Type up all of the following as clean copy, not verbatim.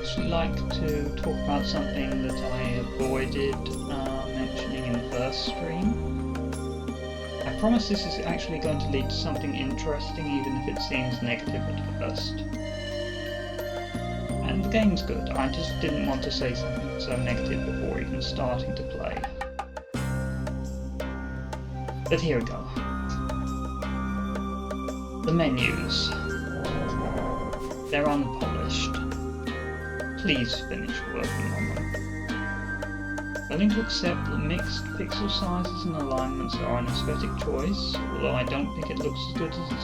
actually like to talk about something that I avoided mentioning in the first stream. I promise this is actually going to lead to something interesting, even if it seems negative at first. And the game's good, I just didn't want to say something so negative before even starting to play. But here we go. The menus. They're unpolished. Please finish working on them. Willing to accept that mixed pixel sizes and alignments are an aesthetic choice, although I don't think it looks as good as the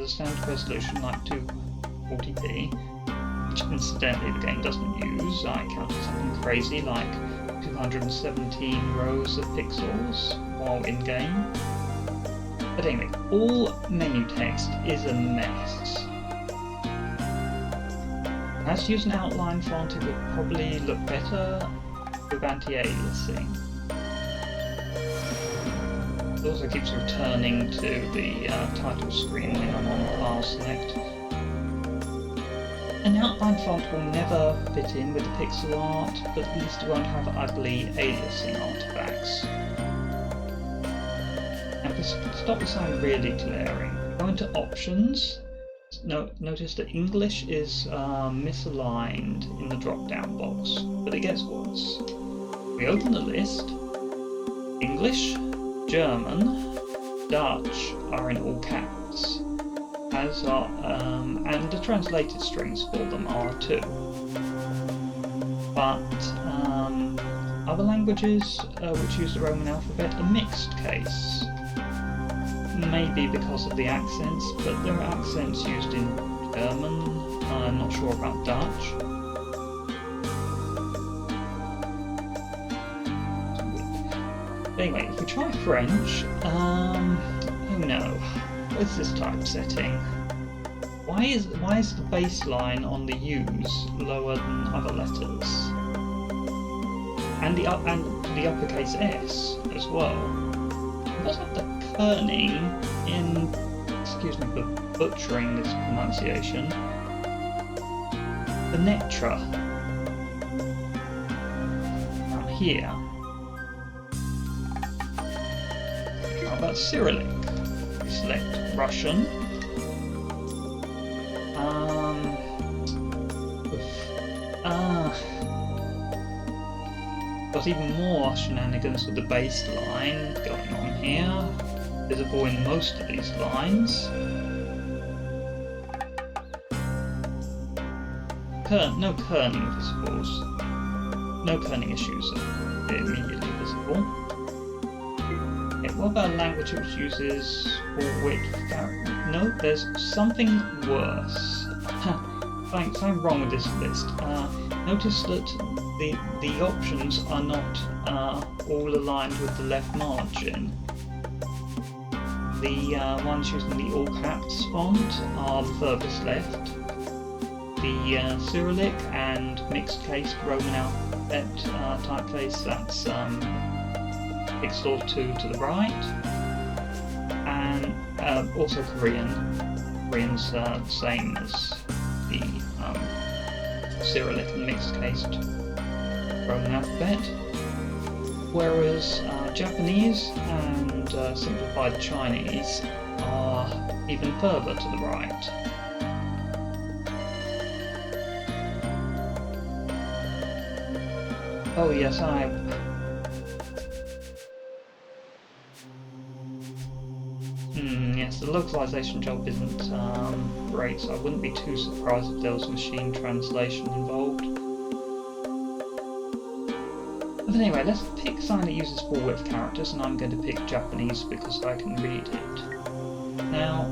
standard resolution like 240p, which incidentally the game doesn't use. I counted something crazy like 217 rows of pixels while in game. But anyway, all menu text is a mess. As to use an outline font, it would probably look better with anti-aliasing. It also keeps returning to the title screen when I'm on file select. An outline font will never fit in with the pixel art, but at least it won't have ugly aliasing artifacts. And to stop the sound really glaring, go into options. Notice that English is misaligned in the drop-down box, but it gets worse. We open the list. English, German, Dutch are in all caps, as are and the translated strings for them are too. But other languages which use the Roman alphabet are mixed case. Maybe because of the accents, but there are accents used in German. I'm not sure about Dutch. Anyway, if we try French, oh no, what's this typesetting? Why is the baseline on the U's lower than other letters? And the uppercase S as well. What's up the kerning in, excuse me for butchering this pronunciation, the Netra down here. How about Cyrillic? We select Russian. Got even more shenanigans with the baseline going on here. Visible in most of these lines. No kerning visibles. No kerning issues are immediately visible. Okay, what about a language which uses full width? No, there's something worse. Something wrong with this list. Notice that the options are not all aligned with the left margin. The ones using the all caps font are the furthest left. The Cyrillic and mixed case Roman alphabet typeface, that's pixel 2 to the right. And also Korean. Korean's the same as the Cyrillic and mixed case Roman alphabet. Whereas Japanese and simplified Chinese are even further to the right. Oh yes, yes, the localization job isn't great, so I wouldn't be too surprised if there was machine translation involved. But anyway, let's pick something that uses full width characters, and I'm going to pick Japanese because I can read it. Now,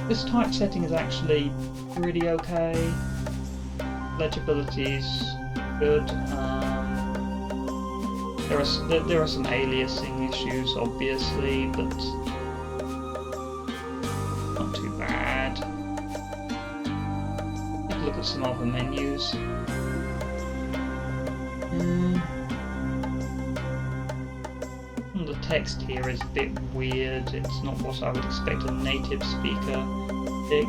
this typesetting is actually pretty okay. Legibility's good. There are some aliasing issues, obviously, but not too bad. Let's look at some other menus. The text here is a bit weird. It's not what I would expect a native speaker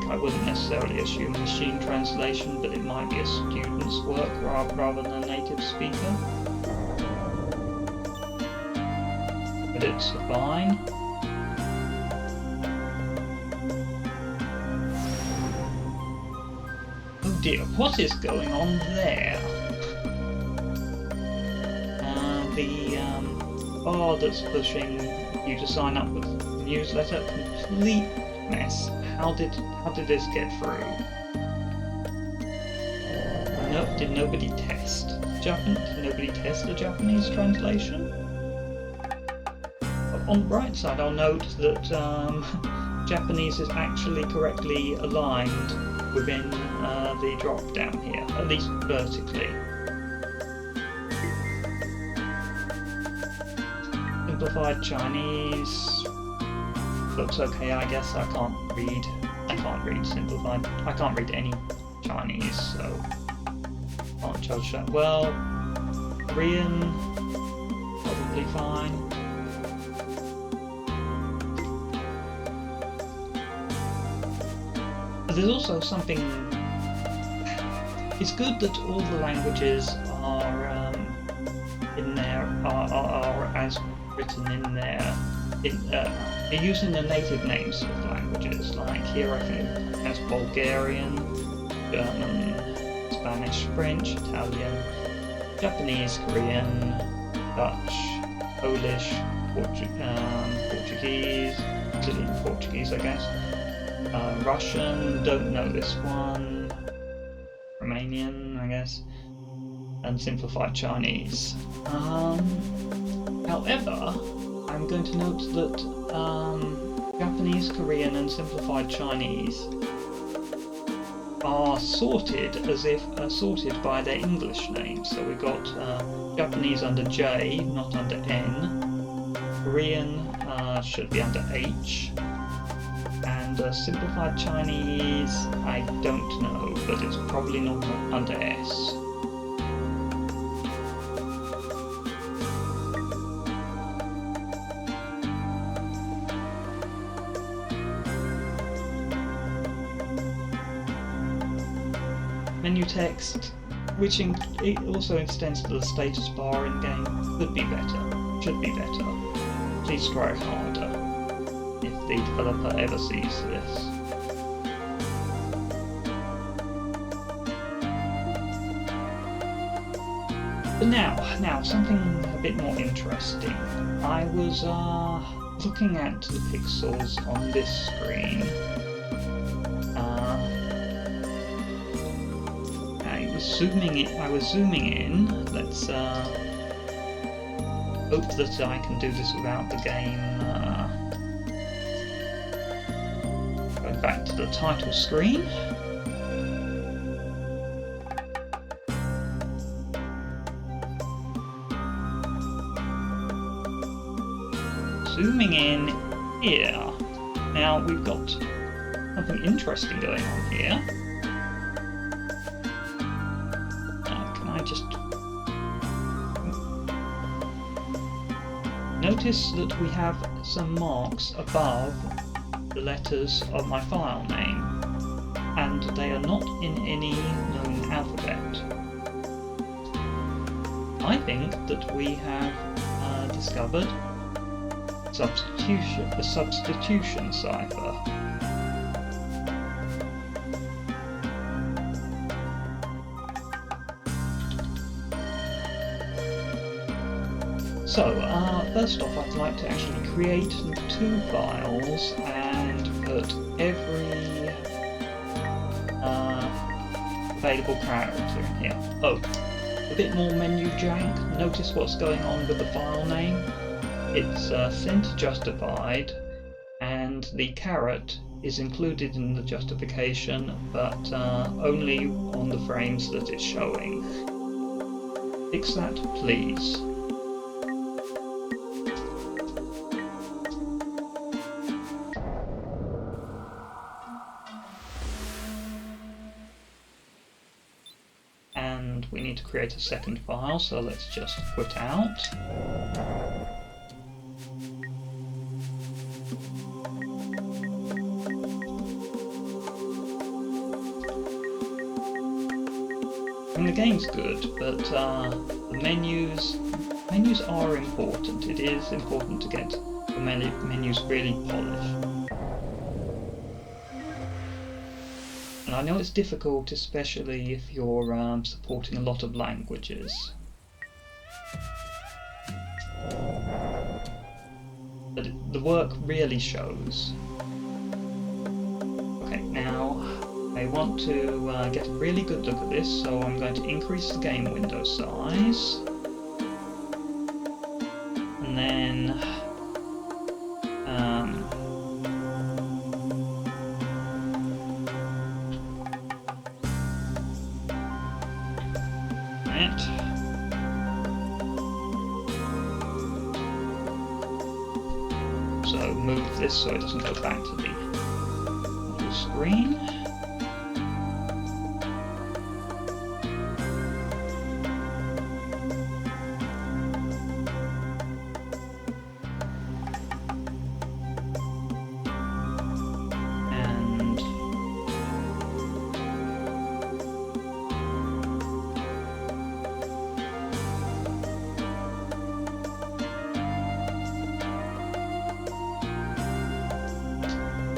I wouldn't necessarily assume machine translation, but it might be a student's work rather than a native speaker. But it's fine. Oh dear, what is going on there? The bar that's pushing you to sign up with the newsletter, complete mess. How did this get through? No, did nobody test Did nobody test the Japanese translation? On the bright side, I'll note that Japanese is actually correctly aligned within the drop down here, at least vertically. Simplified Chinese looks okay, I guess. I can't read simplified. I can't read any Chinese, so can't judge that. Well, Korean, probably fine. But there's also something. It's good that all the languages are in there are as written in there. They're using the native names of languages, like here I think it has Bulgarian, German, Spanish, French, Italian, Japanese, Korean, Dutch, Polish, Portuguese, Brazilian Portuguese I guess, Russian, don't know this one, Romanian I guess, and simplified Chinese. However, I'm going to note that Japanese, Korean and simplified Chinese are sorted as if sorted by their English names. So we've got Japanese under J, not under N. Korean should be under H. And simplified Chinese, I don't know, but it's probably not under S. Menu text, which it also extends to the status bar in game, could be better, should be better. Please try harder if the developer ever sees this. But now something a bit more interesting. I was looking at the pixels on this screen. I was zooming in. Let's hope that I can do this without the game going back to the title screen. Zooming in here. Now we've got something interesting going on here. Notice that we have some marks above the letters of my file name, and they are not in any known alphabet. I think that we have discovered a substitution cipher. So, first off, I'd like to actually create 2 files and put every available character in here. Oh, a bit more menu jank. Notice what's going on with the file name. It's sent justified, and the caret is included in the justification, but only on the frames that it's showing. Fix that, please. And we need to create a second file, so let's just quit out. game's good, but the menus are important. It is important to get the menus really polished. And I know it's difficult, especially if you're supporting a lot of languages. But the work really shows. Okay, now I want to get a really good look at this, so I'm going to increase the game window size. And then so move this so it doesn't go back to the full screen.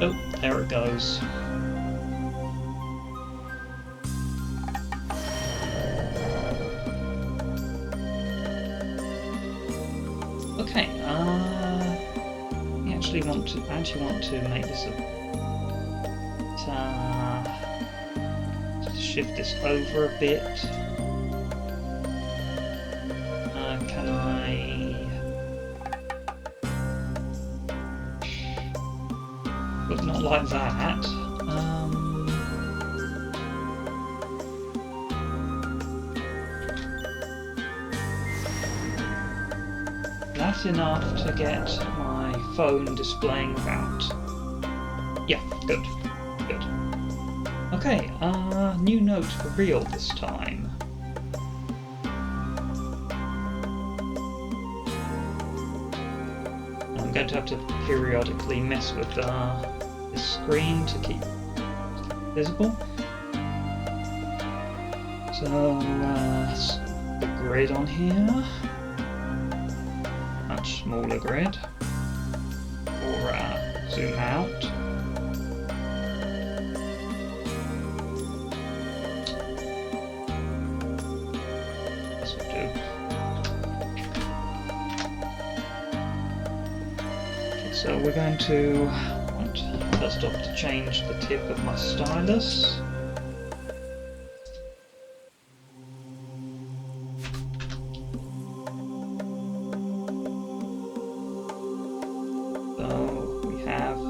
Oh, there it goes. Okay, I actually want to make this just shift this over a bit. Can I? But not like that. That's enough to get my phone displaying without. Yeah, good. Good. Okay, new note for real this time. I'm going to have to periodically mess with this screen to keep it visible. So, the grid on here. Much smaller grid. Or zoom out. This will do. So we're going to want first off to change the tip of my stylus. So we have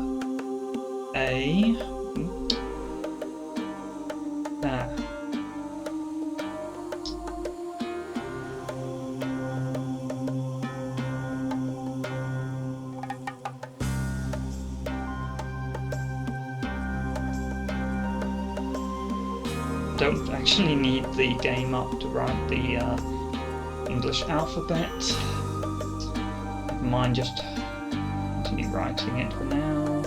there. Don't actually need the game up to write the English alphabet. Never mind, just continue writing it for now.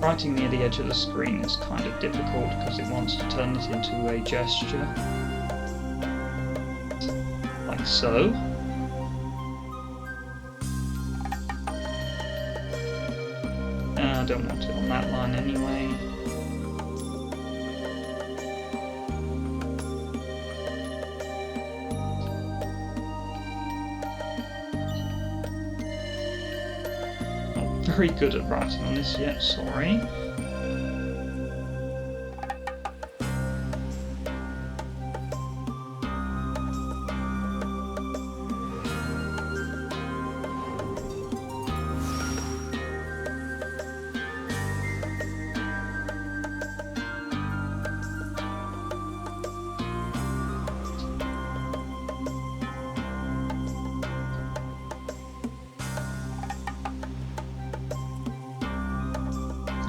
Writing near the edge of the screen is kind of difficult because it wants to turn it into a gesture. Like so. I don't want it on that line anyway. Very good at writing on this yet, sorry.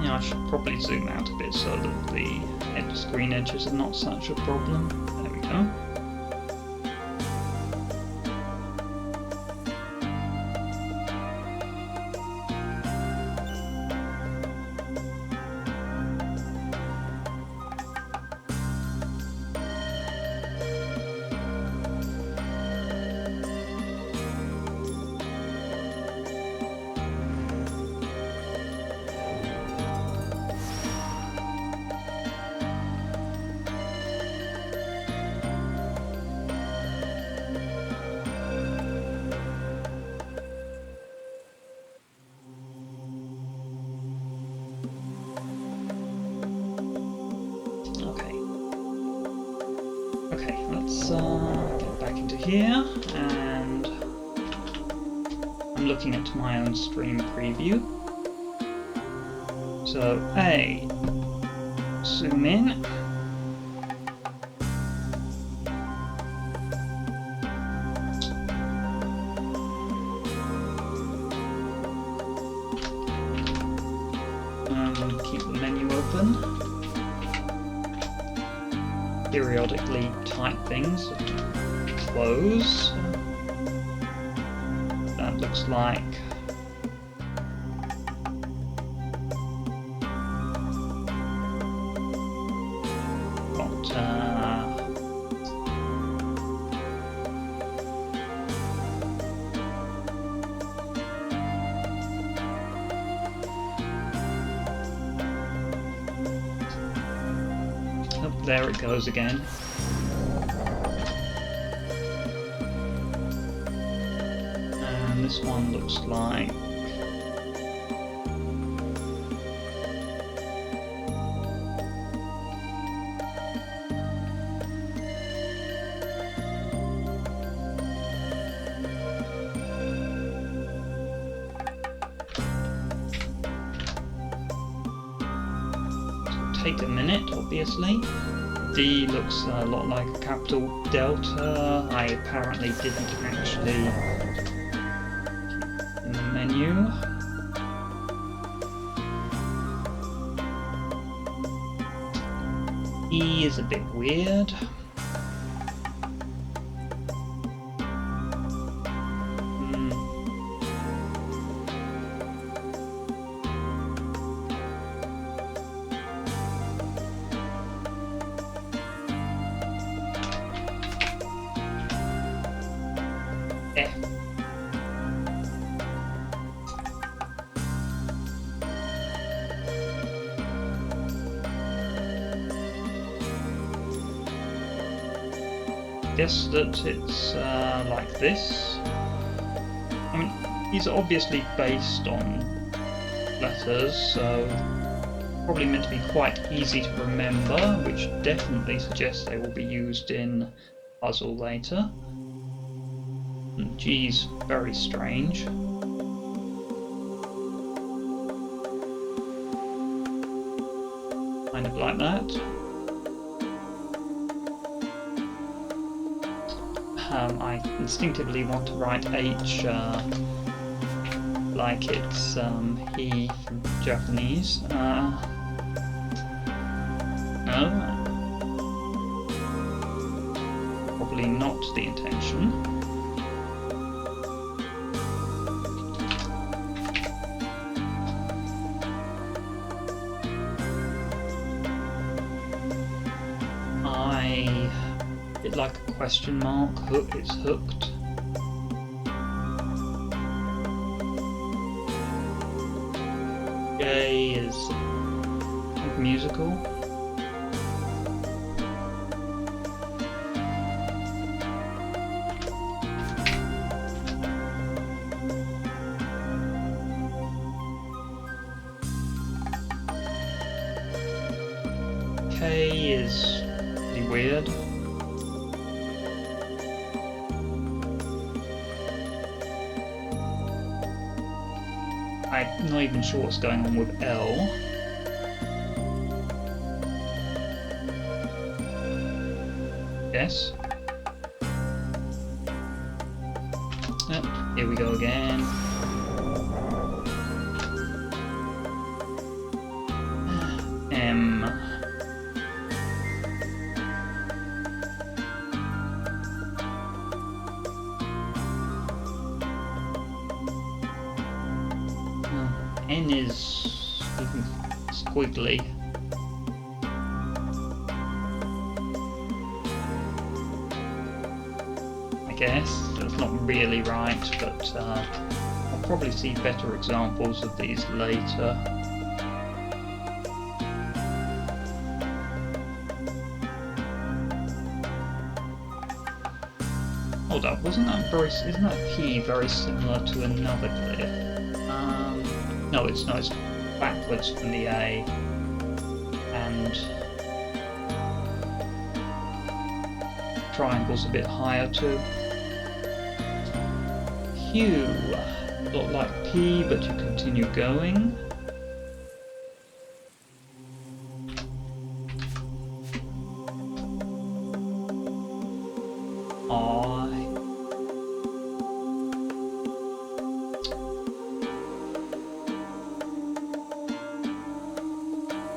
I should probably zoom out a bit so that the screen edges are not such a problem. There we go. Okay, let's get back into here, and I'm looking at my own stream preview. So, zoom in. And keep the menu open. Periodically type things, close. That looks like there it goes again. And this one looks like take a minute, obviously. D looks a lot like a capital Delta. I apparently didn't actually in the menu. E is a bit weird. Guess that it's like this. I mean, these are obviously based on letters, so probably meant to be quite easy to remember, which definitely suggests they will be used in puzzle later. And G's very strange. Kind of like that. I instinctively want to write H like it's he from Japanese. No. Probably not the intention. Like a question mark, hook, it's hooked. J is musical. K is pretty weird. I'm not even sure what's going on with L. Yes. Yep, here we go again. M. N is squiggly. I guess that's not really right, but I'll probably see better examples of these later. Hold up, isn't that P very similar to another glyph? No, it's backwards from the A, and triangle's a bit higher too. Q, not like P, but you continue going.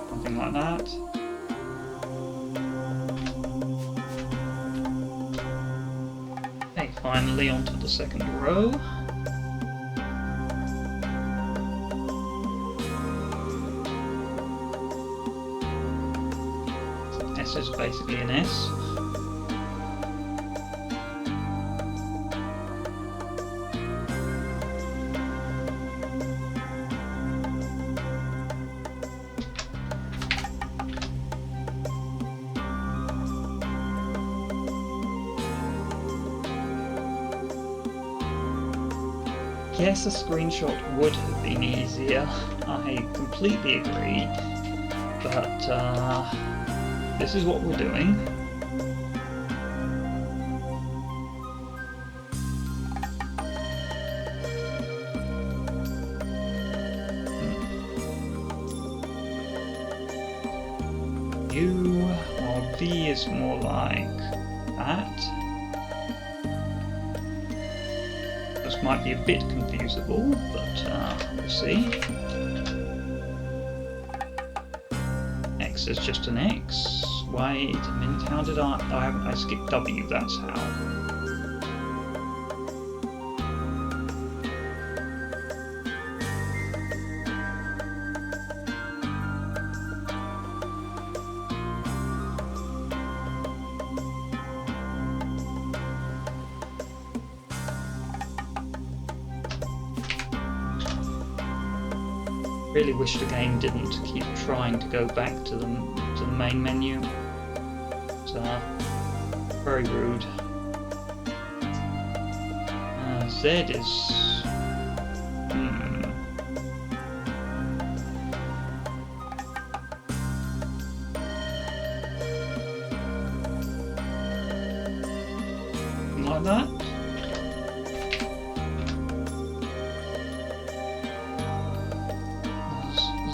Something like that. Okay, finally onto the second row. S is basically an S. Yes, a screenshot would have been easier, I completely agree, but this is what we're doing. U or V is more like that. This might be a bit confusable, but we'll see. X is just an X. Wait a minute, how did I skipped W, that's how. Really wish the game didn't keep trying to go back to the main menu. It's very rude. Z is like that.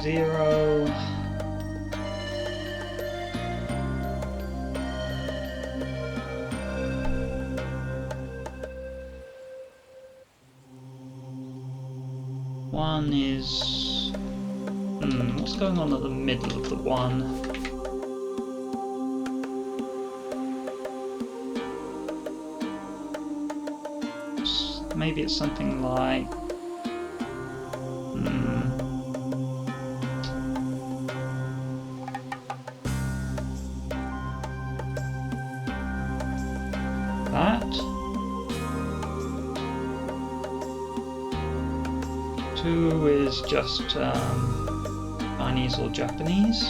Zero. One is... what's going on at the middle of the one? Maybe it's something like... that. 2 is just Chinese or Japanese.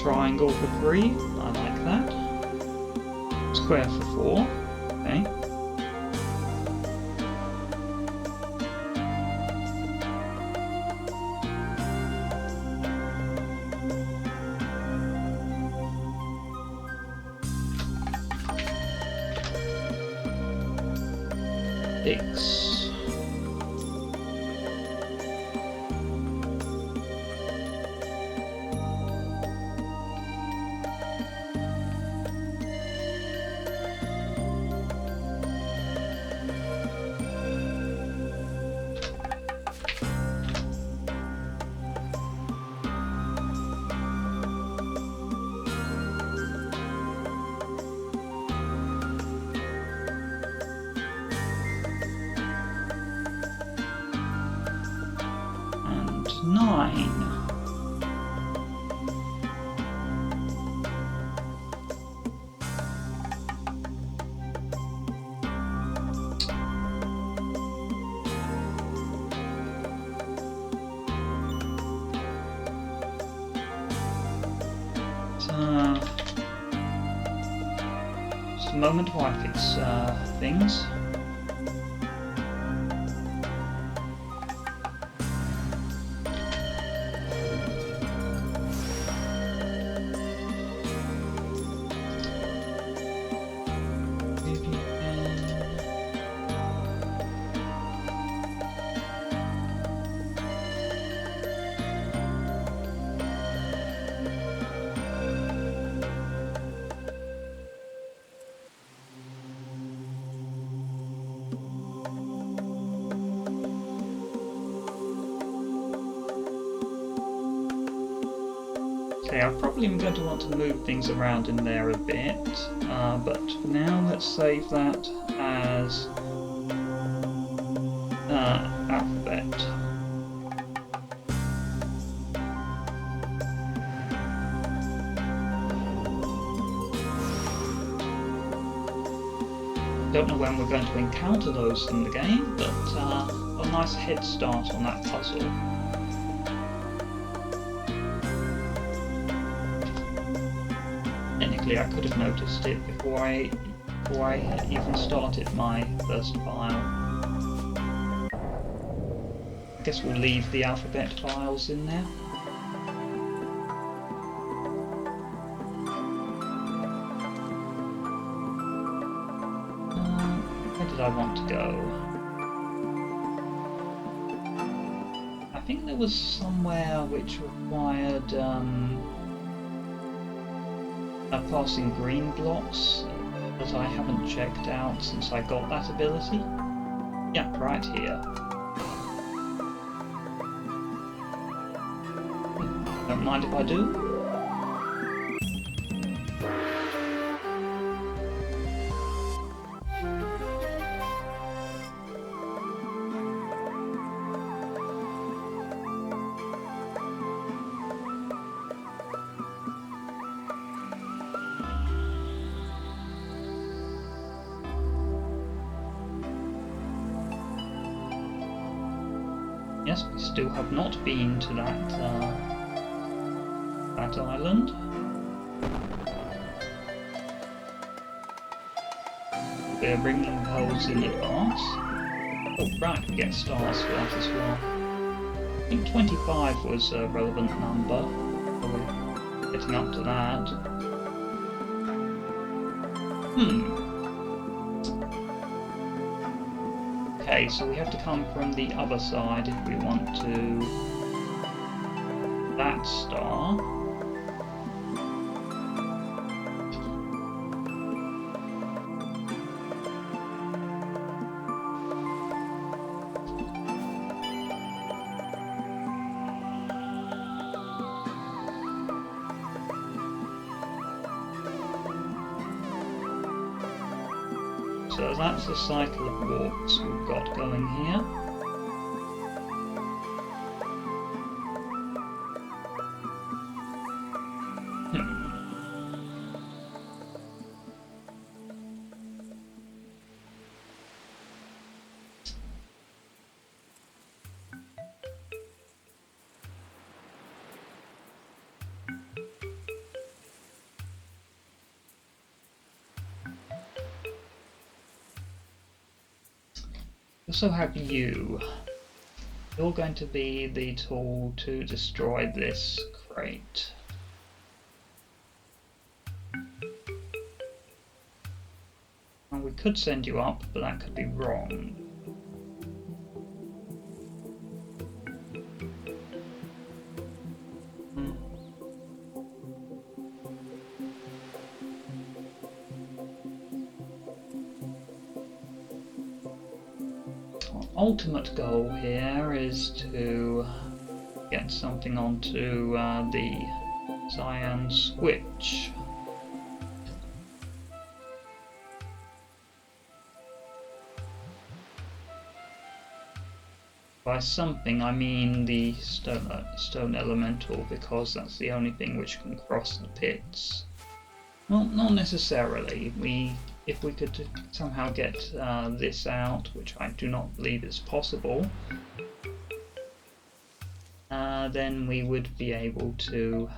Triangle for 3, I like that. Square for 4, okay. X. 9. Just a moment while I fix things. Okay, I probably am going to want to move things around in there a bit, but for now let's save that as alphabet. Don't know when we're going to encounter those in the game, but a nice head start on that puzzle. Technically, I could have noticed it before I even started my first file. I guess we'll leave the alphabet files in there. Where did I want to go? I think there was somewhere which required passing green blocks that I haven't checked out since I got that ability. Yeah, right here. Don't mind if I do. Yes, we still have not been to that island. We're bringing those in advance. Oh right, we get stars for that as well. I think 25 was a relevant number. So we're getting up to that. Okay, so we have to come from the other side if we want to that star. So that's a cycle of walks we've got going here. Also have you. You're going to be the tool to destroy this crate. And we could send you up, but that could be wrong. Ultimate goal here is to get something onto the cyan switch. by something, I mean the stone elemental, because that's the only thing which can cross the pits. Well, not necessarily. If we could somehow get this out, which I do not believe is possible, then we would be able to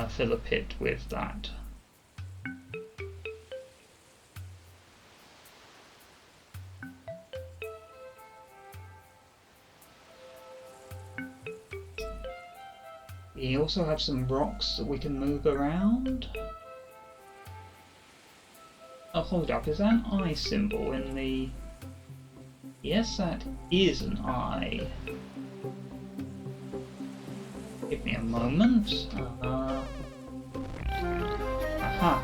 fill a pit with that. We also have some rocks that we can move around. Oh, hold up, is that an eye symbol in the... Yes, that is an eye. Give me a moment. Aha.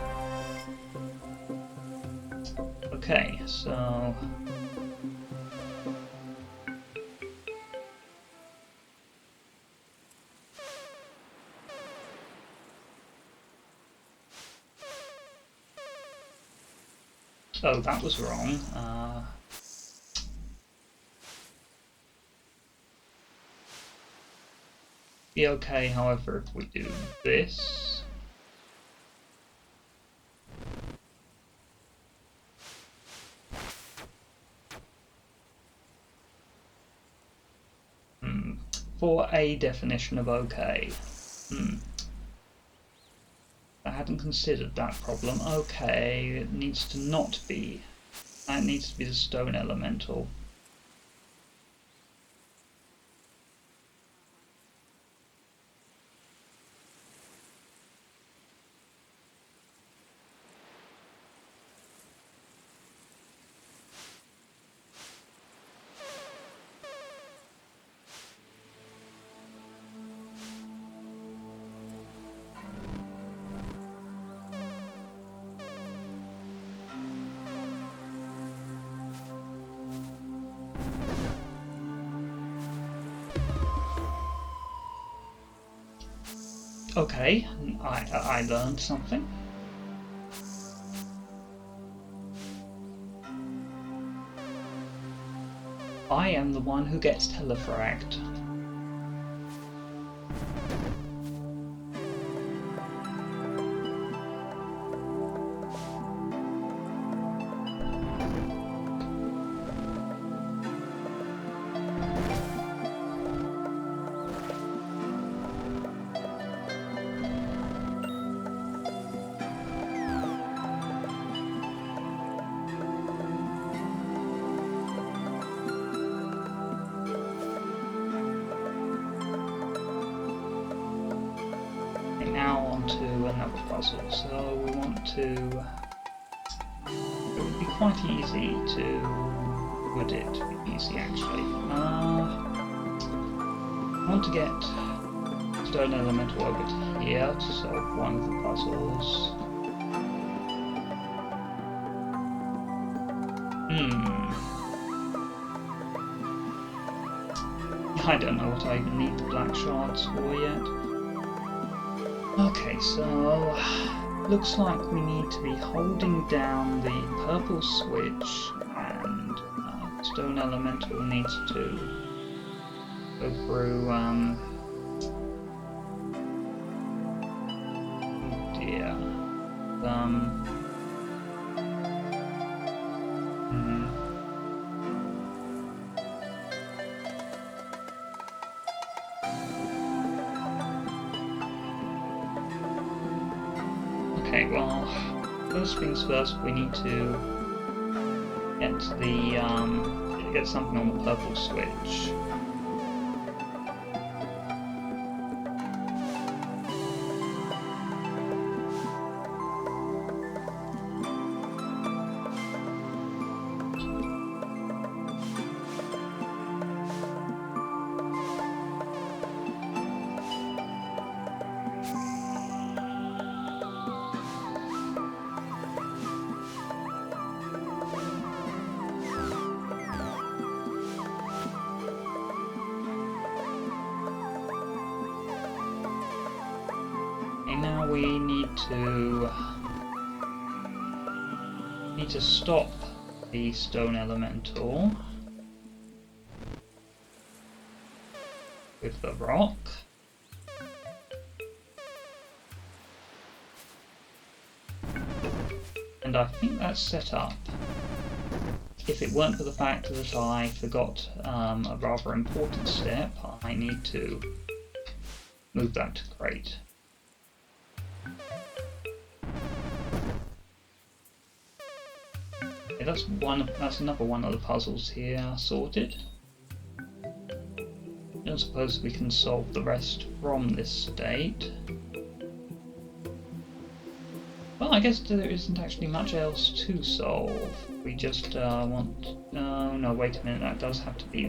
Okay, so... Oh, that was wrong. Be okay, however, if we do this. For a definition of okay. I hadn't considered that problem. Okay, it needs to not be. That needs to be the stone elemental. Okay, I learned something. I am the one who gets telefragged. Now on to another puzzle. So we want to... It would be quite easy to... Would it be easy actually? I want to get stone elemental over to here to solve one of the puzzles. I don't know what I even need the black shards for yet. Okay, so looks like we need to be holding down the purple switch, and stone elemental needs to go through. Oh dear. Okay, well, first things first, we need to get the get something on the purple switch. Now we need to stop the stone elemental. with the rock. And I think that's set up. If it weren't for the fact that I forgot a rather important step, I need to move that to crate. Okay, that's another one of the puzzles here sorted. I don't suppose we can solve the rest from this state. Well, I guess there isn't actually much else to solve. We just want... no, wait a minute, that does have to be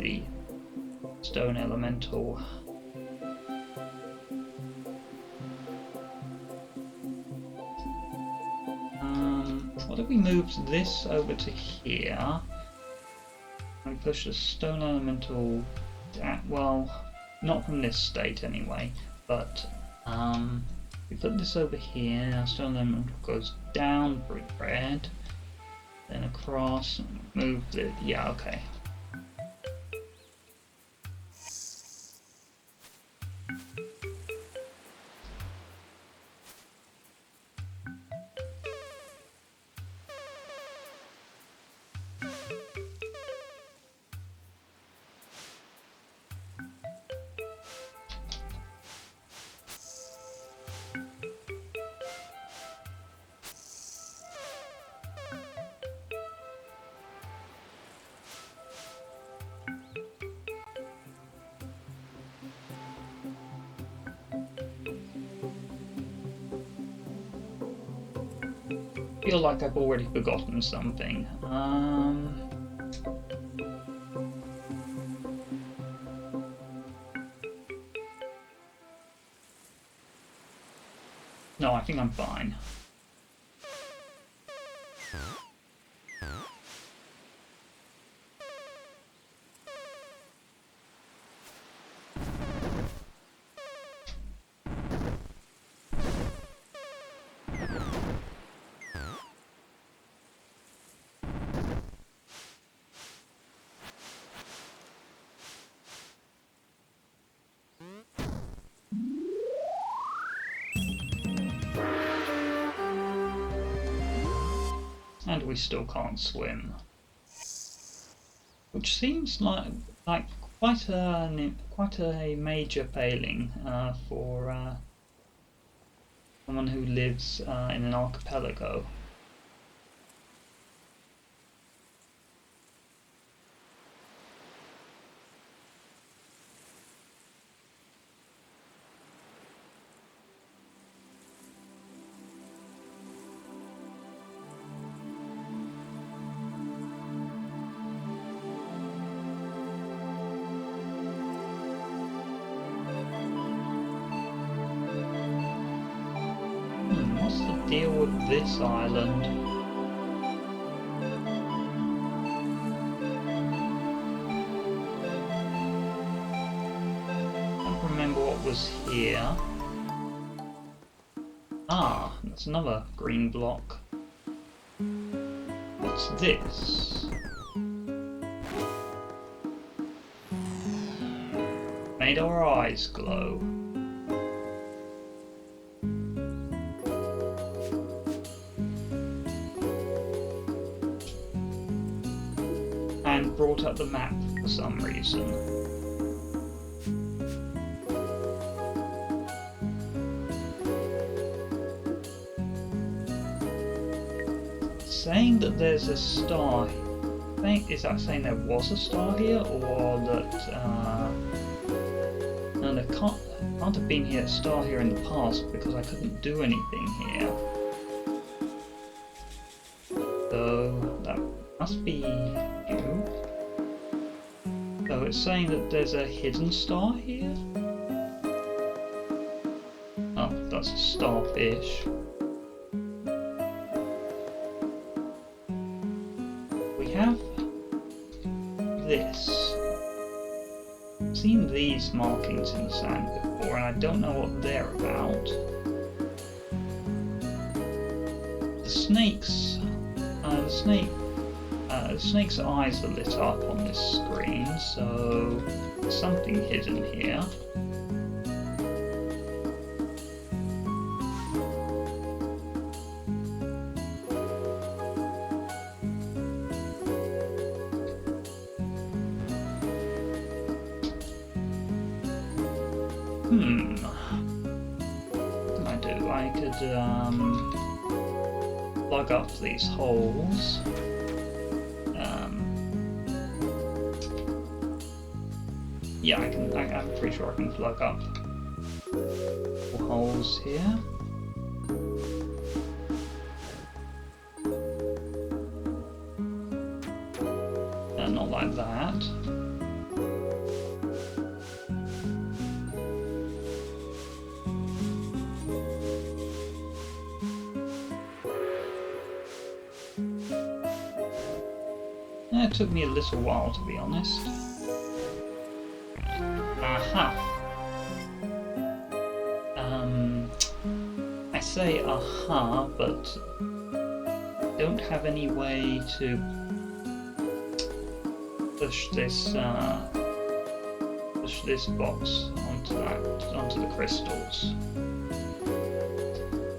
the stone elemental. What if we moved this over to here? And we push the stone elemental down, well, not from this state anyway, but we put this over here, stone elemental goes down, brick red, then across, and move the, yeah, okay. I feel like I've already forgotten something. No, I think I'm fine. And we still can't swim, which seems like quite a major failing for someone who lives in an archipelago. What's the deal with this island? I don't remember what was here. Ah, that's another green block. What's this? Made our eyes glow. And brought up the map for some reason. Saying that there's a star. Is that saying there was a star here, or that no, there can't have been a star here in the past because I couldn't do anything here. So that must be you. So it's saying that there's a hidden star here? Oh, that's a starfish. We have this. I've seen these markings in the sand before and I don't know what they're about. The snake's eyes are lit up on this screen, so something hidden here. What can I do? I could plug up these holes. Yeah, I'm pretty sure I can plug up holes here. Not like that. It took me a little while, to be honest. Aha! I say aha, but don't have any way to push this box onto the crystals.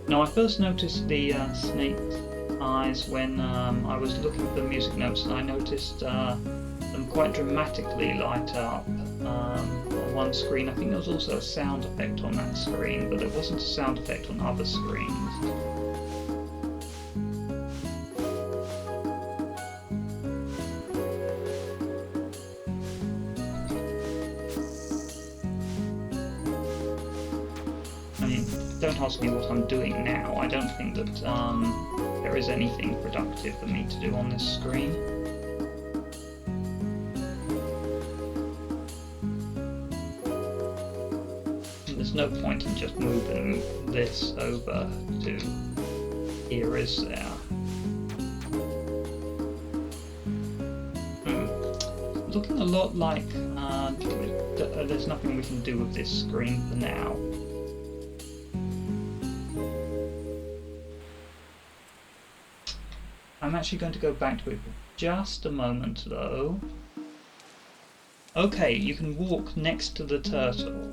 Now, I first noticed the snake eyes when I was looking for the music notes, and I noticed them quite dramatically light up on one screen. I think there was also a sound effect on that screen, but there wasn't a sound effect on other screens. I mean, don't ask me what I'm doing now. I don't think that there is anything productive for me to do on this screen. There's no point in just moving this over to here, is there? Looking a lot like there's nothing we can do with this screen for now. I'm actually going to go back to it for just a moment though. Okay, you can walk next to the turtle.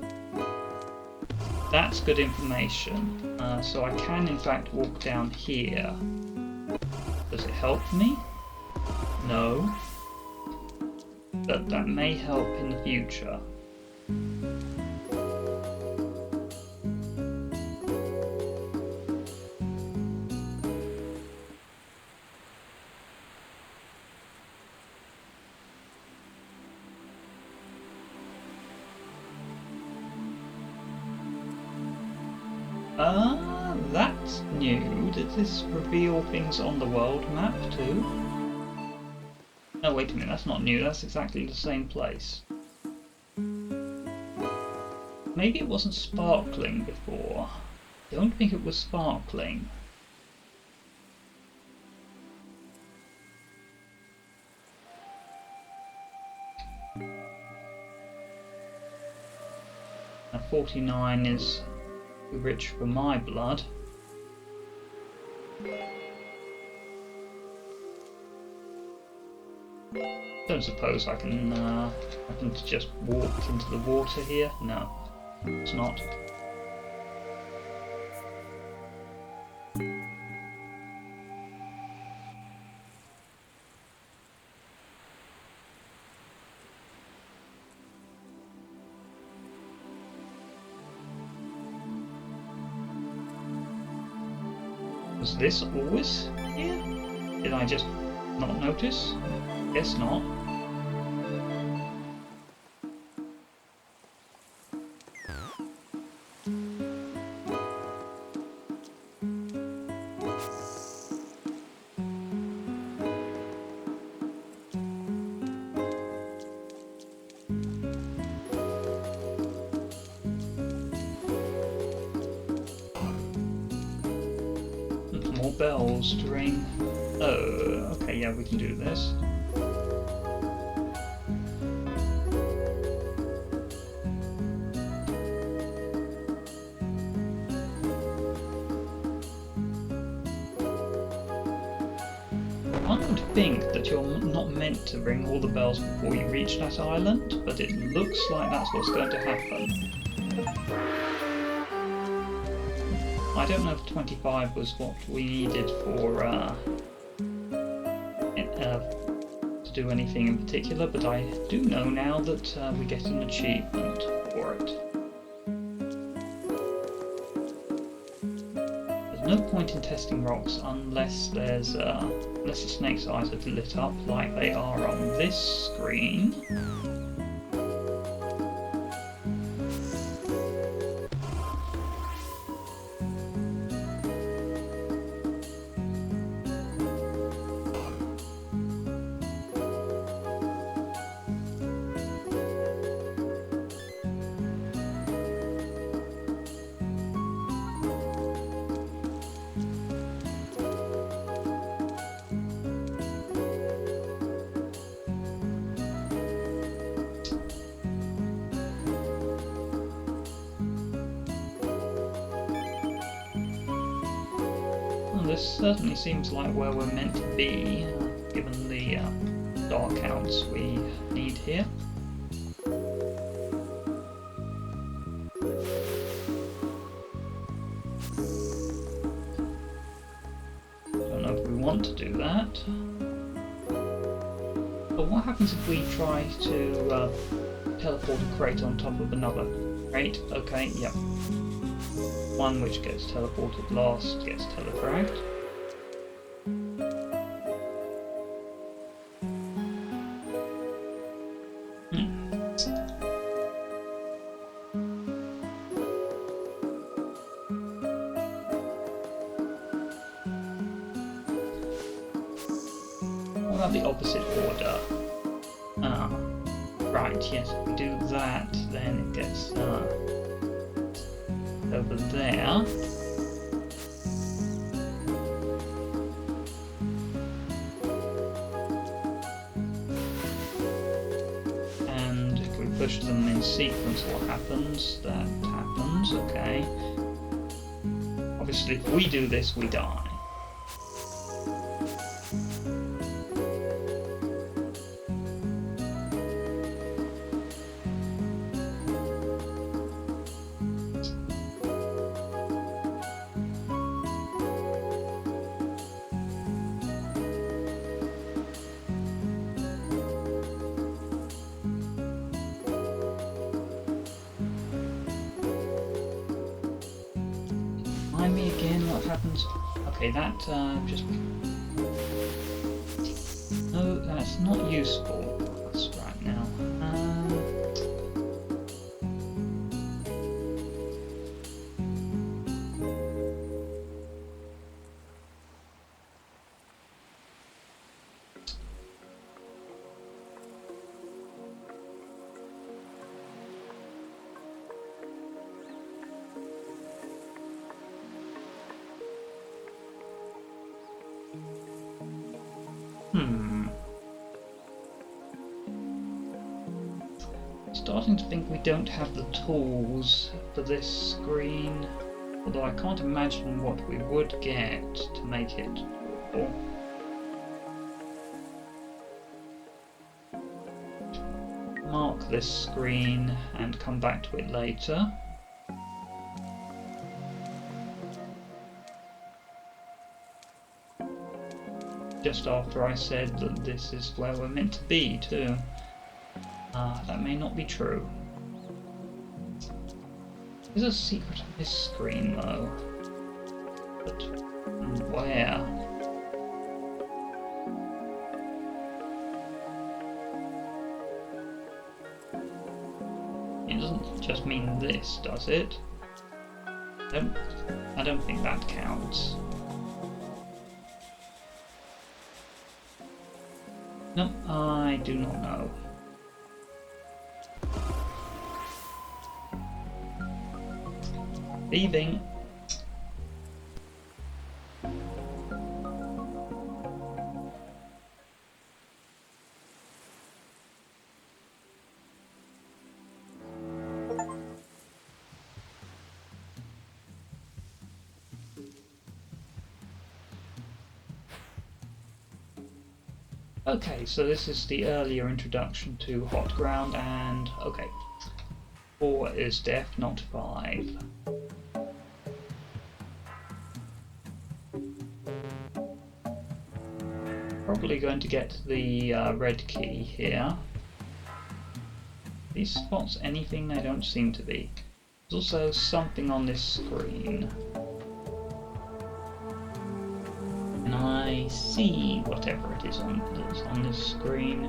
That's good information. So I can in fact walk down here. Does it help me? No. But that may help in the future. That's new. Did this reveal things on the world map too? No, wait a minute, that's not new, that's exactly the same place. Maybe it wasn't sparkling before. I don't think it was sparkling. Now 49 is too rich for my blood. Don't suppose I can just walk into the water here? No, it's not. Was this always here? Did I just not notice? Guess not. More bells to ring. Oh, okay, yeah, we can do this. to think that you're not meant to ring all the bells before you reach that island, but it looks like that's what's going to happen. I don't know if 25 was what we needed for to do anything in particular, but I do know now that we get an achievement for it. There's no point in testing rocks unless there's unless the snake's eyes are lit up like they are on this screen. This certainly seems like where we're meant to be, given the star counts we need here. Don't know if we want to do that. But what happens if we try to teleport a crate on top of another crate? Okay, yep. One which gets teleported last gets telefragged. What about the opposite order? Right, yes, if we do that, then it gets over there. And if we push them in sequence, what happens? That happens, okay. Obviously, if we do this, we die. Remind me again what happens. Okay, that just... No, that's not useful for us right now. Starting to think we don't have the tools for this screen, although I can't imagine what we would get to make it doable. Mark this screen and come back to it later. Just after I said that this is where we're meant to be too. That may not be true. There's a secret on this screen though. But where? It doesn't just mean this, does it? I don't think that counts. No, I do not know. Leaving. Okay, so this is the earlier introduction to hot ground, and okay, 4 is death, not 5. Probably going to get the red key here. These spots anything? They don't seem to be. There's also something on this screen. Can I see whatever it is that's on this screen?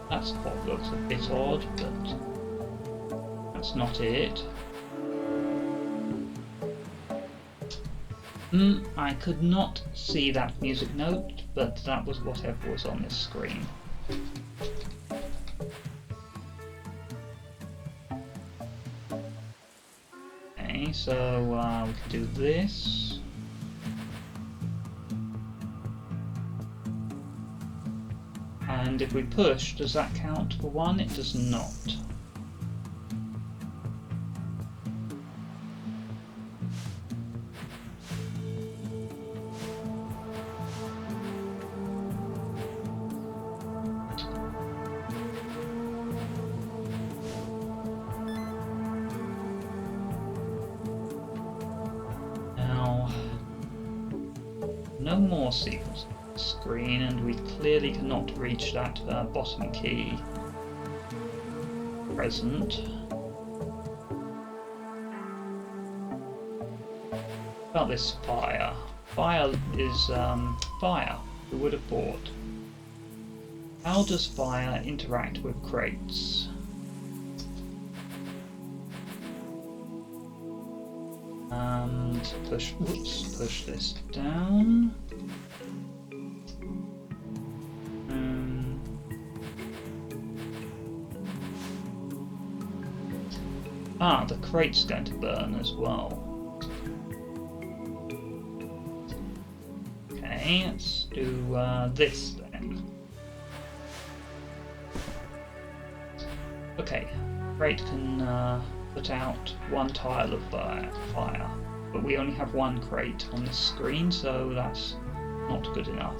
That spot looks a bit odd, but that's not it. I could not see that music note, but that was whatever was on this screen. Okay, so we can do this. And if we push, does that count for 1? It does not. No more sequence on the screen, and we clearly cannot reach that bottom key present. About this fire. Fire is fire. Who would have thought? How does fire interact with crates? Push this down. The crate's going to burn as well. Okay, let's do this then. Okay, crate can put out 1 tile of fire, but we only have 1 crate on the screen, so that's not good enough.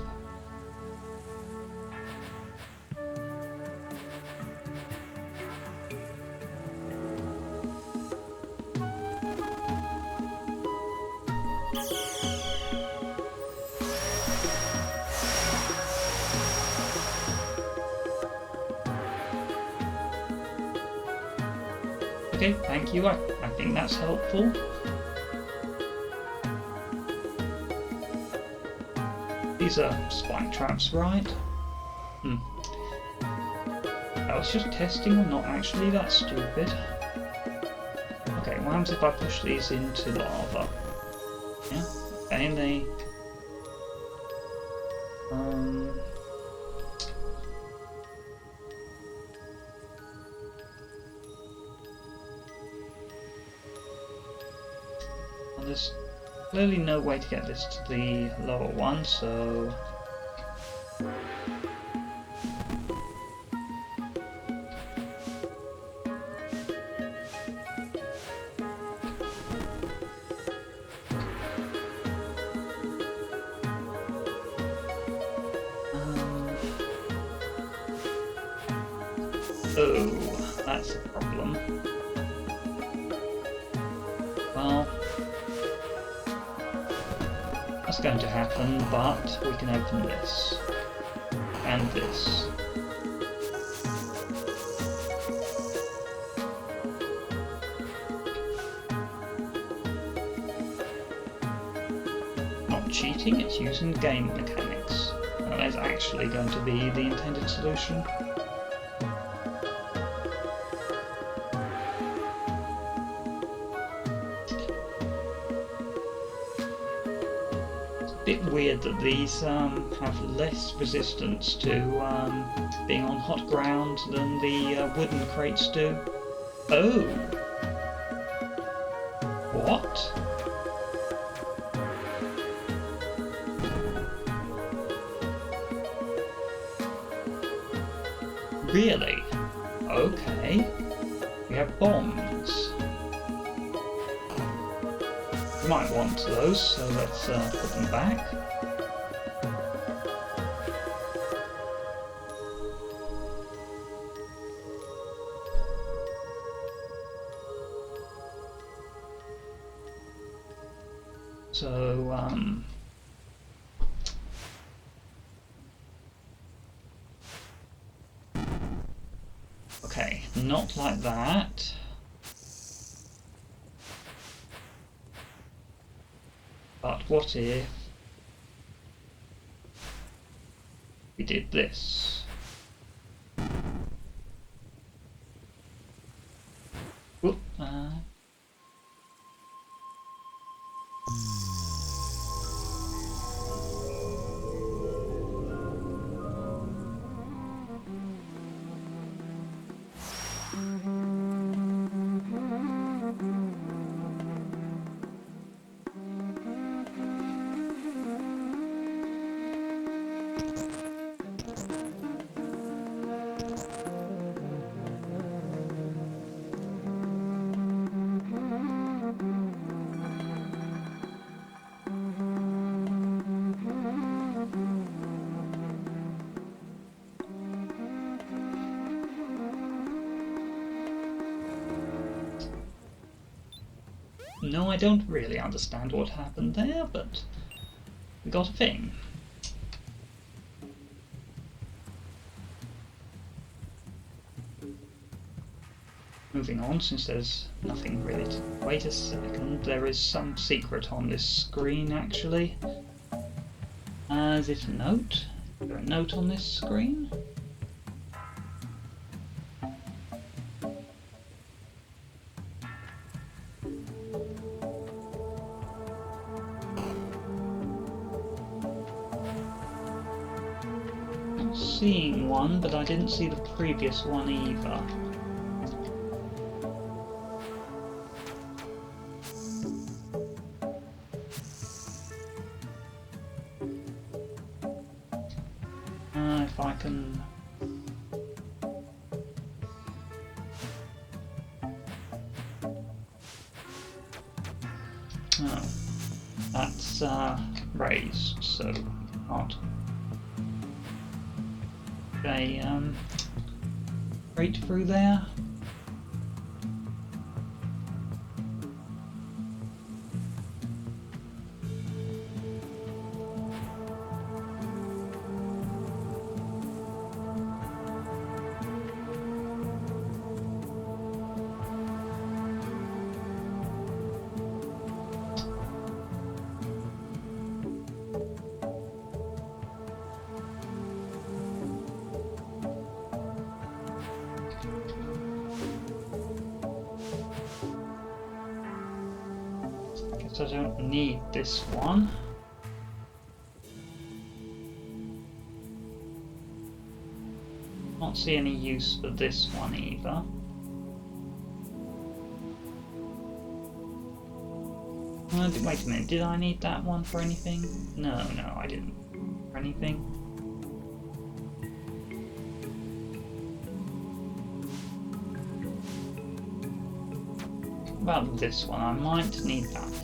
Okay, thank you. I think that's helpful. These are spike traps, right? I was just testing, I'm not actually that stupid. Okay, what happens if I push these into lava? Yeah, okay, and they... There's clearly no way to get this to the lower one, so... Oh, that's a problem. Well... that's going to happen, but we can open this and this. Not cheating, it's using game mechanics. That is actually going to be the intended solution. Bit weird that these have less resistance to being on hot ground than the wooden crates do. Oh! What? Really? Okay. We have bombs. We might want those, so let's put them back. So, okay, not like that. But what if we did this? Whoop, no, I don't really understand what happened there, but we got a thing. Moving on, since there's nothing really to... Wait a second, there is some secret on this screen, actually. Is it a note? Is there a note on this screen? I'm seeing one, but I didn't see the previous one either. If I can... Oh, that's raised, so can't. Okay, straight through there. Guess I don't need this one. Can't see any use for this one either. Wait a minute, did I need that one for anything? No, I didn't. For anything. What about this one? I might need that one.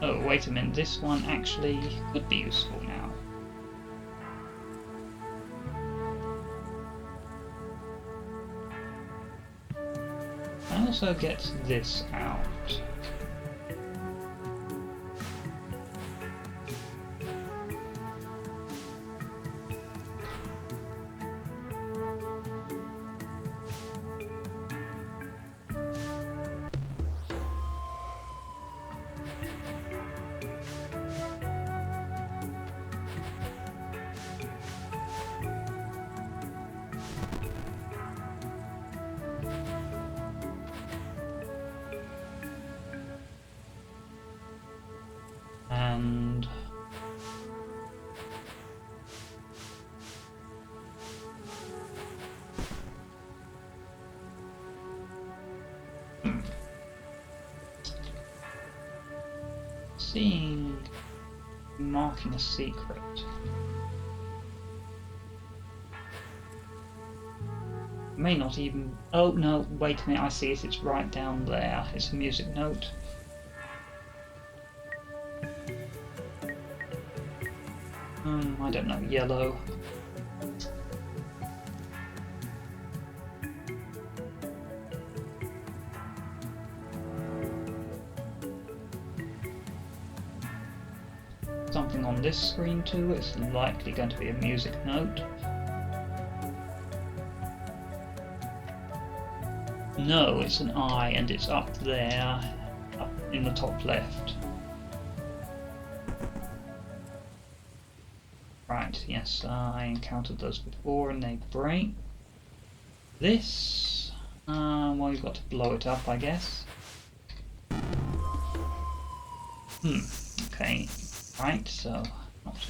Oh, wait a minute, this one actually could be useful now. I also get this out. And seeing marking a secret. May not even... Oh no, wait a minute, I see it, it's right down there. It's a music note. I don't know, yellow. Something on this screen too, it's likely going to be a music note. No, it's an I, and it's up there, up in the top left. Right, yes, I encountered those before and they break. This, well, you've got to blow it up, I guess. Okay, right, so, not,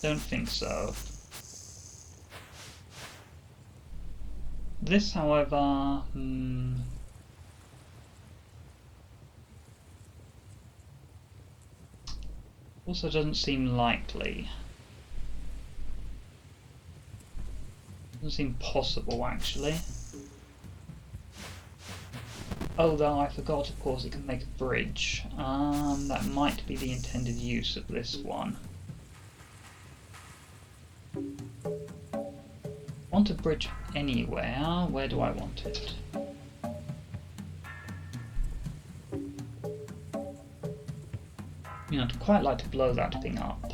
don't think so. This, however, also doesn't seem likely. Doesn't seem possible, actually. Oh, though I forgot, of course, it can make a bridge. That might be the intended use of this one. Want a bridge anywhere? Where do I want it? You know, I'd quite like to blow that thing up.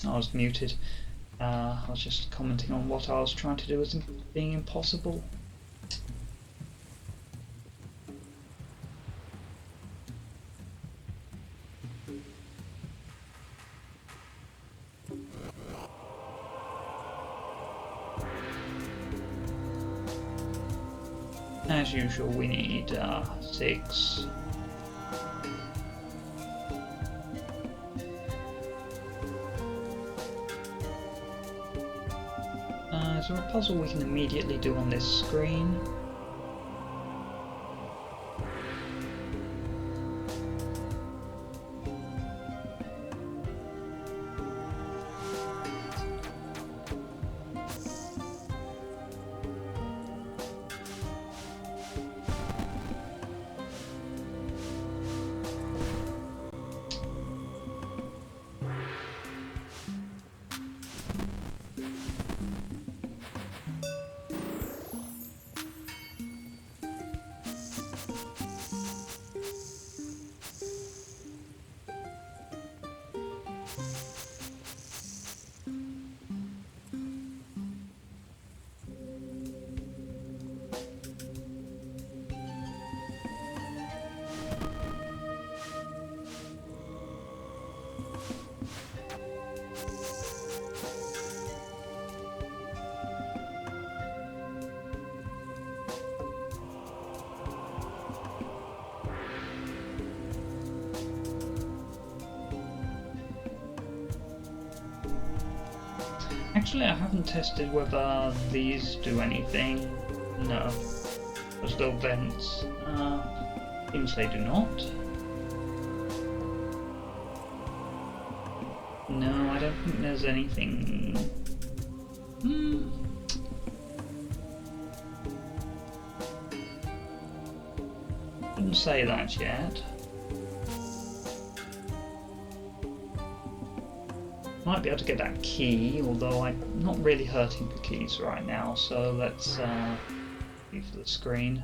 I was muted. I was just commenting on what I was trying to do as being impossible. As usual, we need 6. Is there a puzzle we can immediately do on this screen? Actually, I haven't tested whether these do anything. No. Those little vents. Seems they do not. No, I don't think there's anything. Wouldn't say that yet. Might be able to get that key, although I'm not really hurting for keys right now, so let's leave the screen.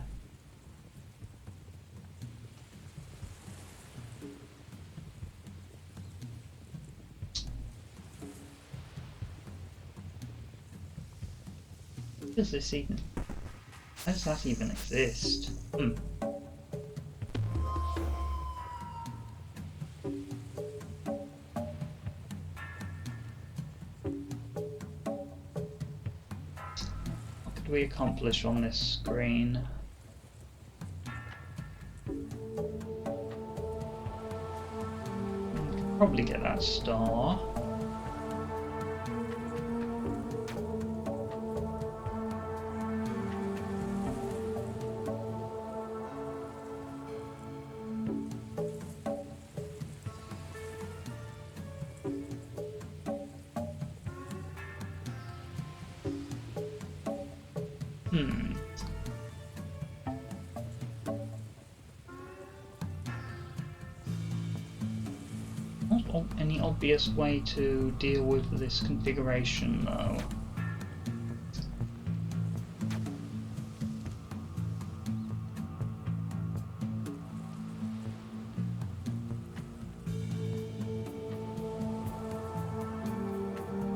Does this even... How does that even exist? What could we accomplish on this screen? We could probably get that star. Not any obvious way to deal with this configuration, though.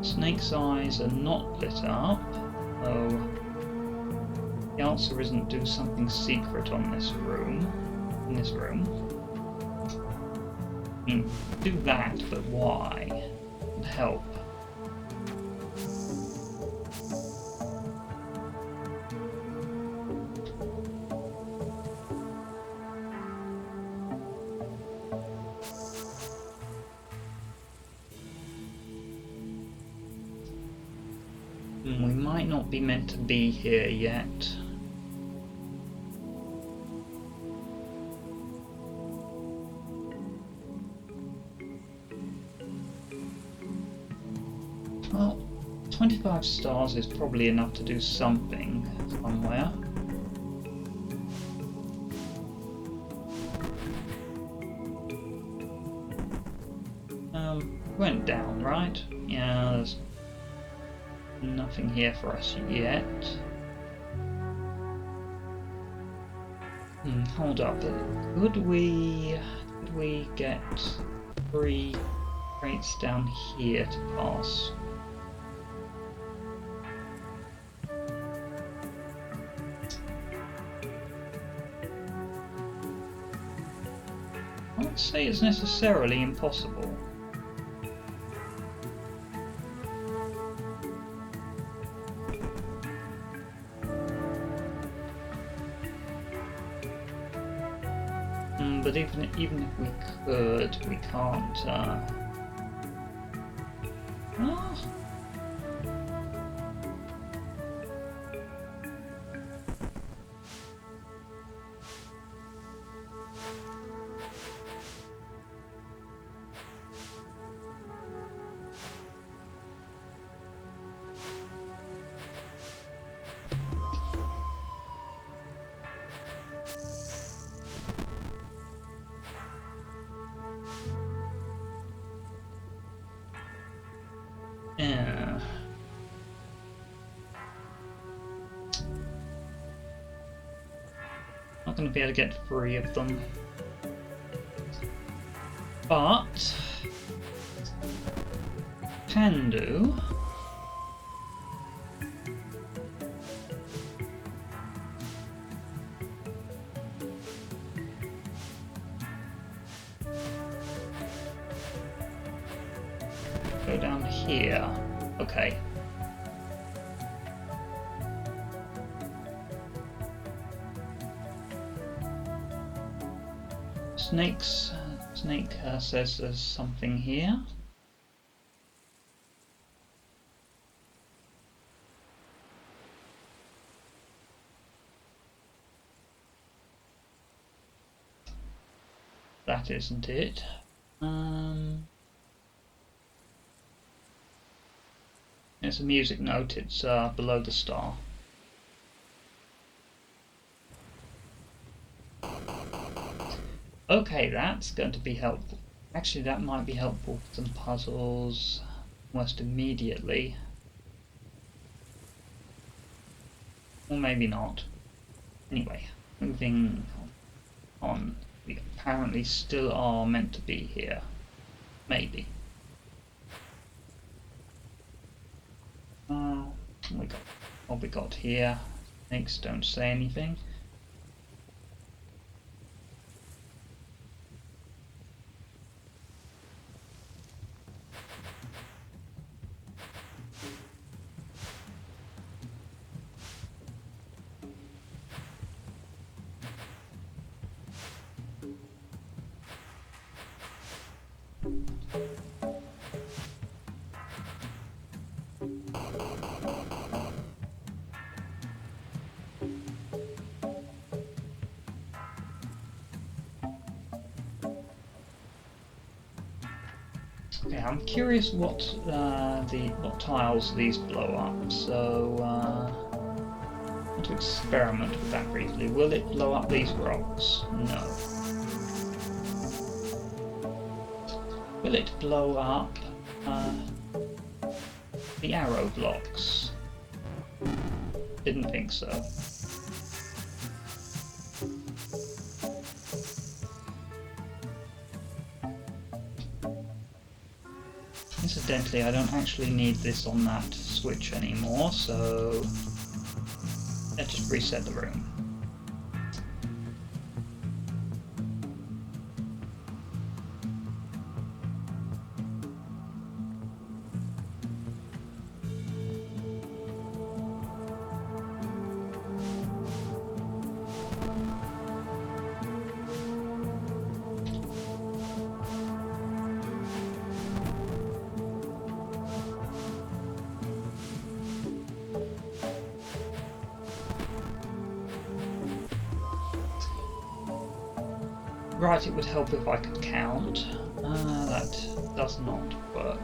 Snake's eyes are not lit up, so the answer isn't do something secret on this room. In this room. I mean, do that, but why? It would help. We might not be meant to be here yet. Well, 25 stars is probably enough to do something somewhere. Went down, right? Yeah, there's nothing here for us yet. Hold up. Could we get 3 crates down here to pass. I won't say it's necessarily impossible. But even if we could, we can't. Oh. Yeah. Not going to be able to get 3 of them. But can do. Go down here. Okay. Snake says there's something here. That isn't it. It's a music note. It's below the star. Okay, that's going to be helpful. Actually, that might be helpful for some puzzles almost immediately. Or maybe not. Anyway, moving on. We apparently still are meant to be here. Maybe. What we got here. Snakes don't say anything. Okay, I'm curious what tiles these blow up. So I want to experiment with that briefly. Will it blow up these rocks? No. Will it blow up the arrow blocks? Didn't think so. Incidentally, I don't actually need this on that switch anymore, so let's just reset the room. Right, it would help if I could count. That does not work.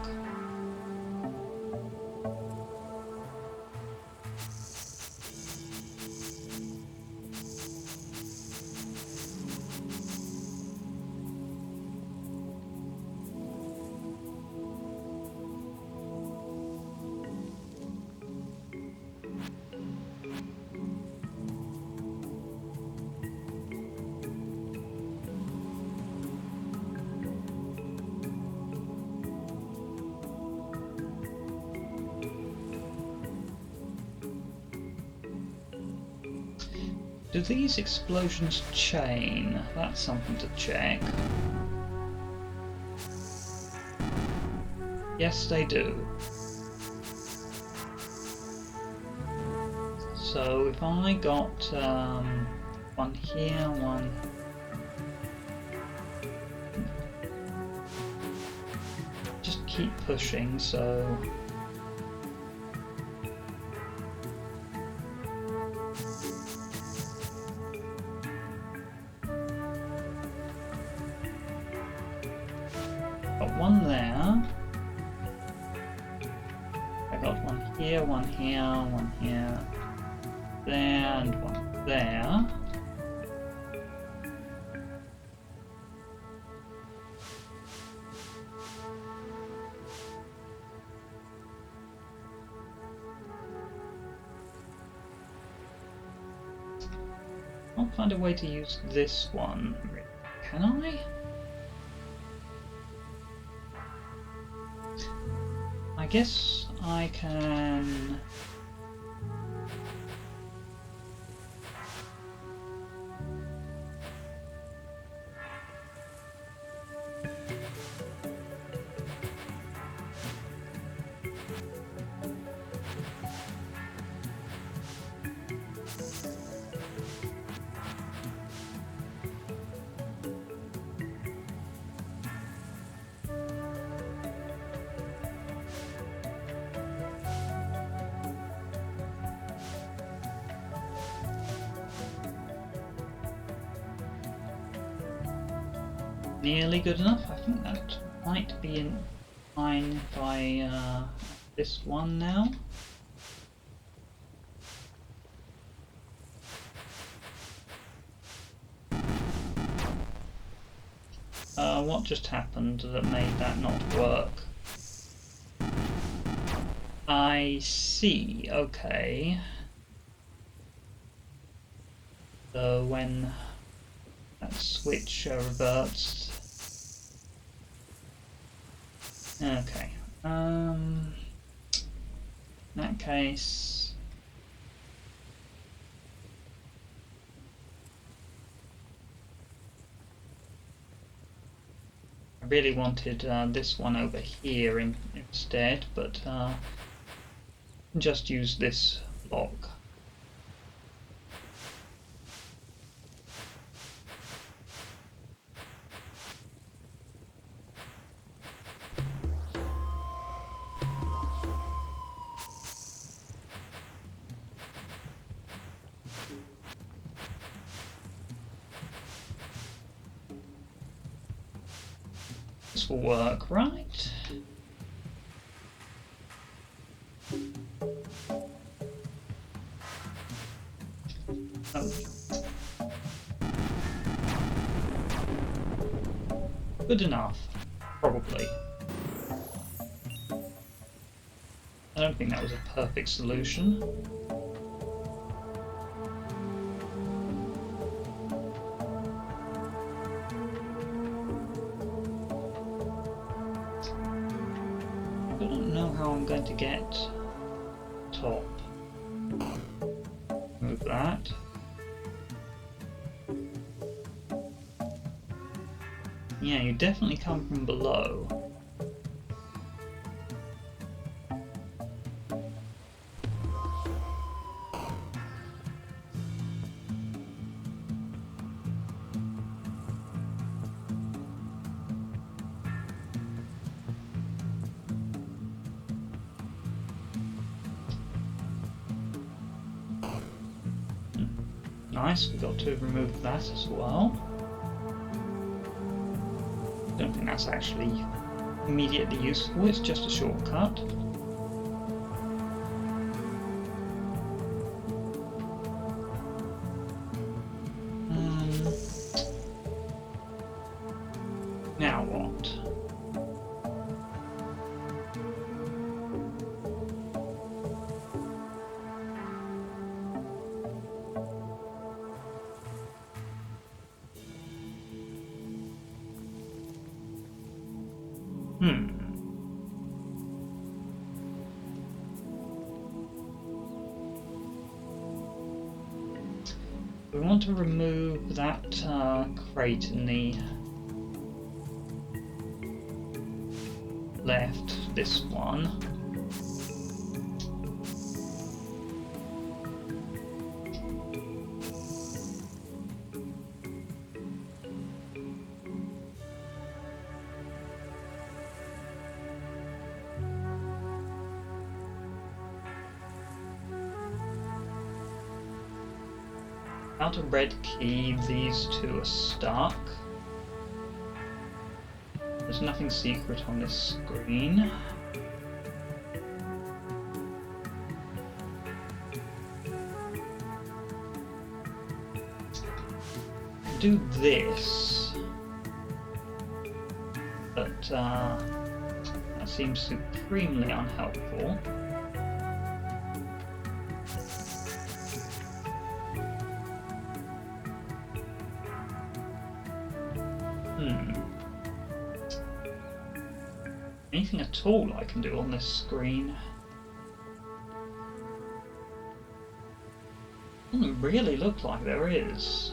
Do these explosions chain? That's something to check. Yes, they do. So if I got one here, one... Just keep pushing, so... Got one there. I got one here, one here, one here. There, and one there. I'll find a way to use this one. Can I? I guess I can... Nearly good enough. I think that might be in line if I this one now. What just happened that made that not work? I see. Okay. So when that switch reverts. Okay. In that case, I really wanted this one over here instead, but just use this block. This will work, right? Oh. Good enough, probably. I don't think that was a perfect solution. I don't know how I'm going to get top. Move that. Yeah, you definitely come from below. Nice, we got to remove that as well. Don't think that's actually immediately useful, it's just a shortcut. Now what? We want to remove that crate in the left, this one. Without a red key, these two are stuck. There's nothing secret on this screen. Do this, but that seems supremely unhelpful. Anything at all I can do on this screen? Doesn't really look like there is.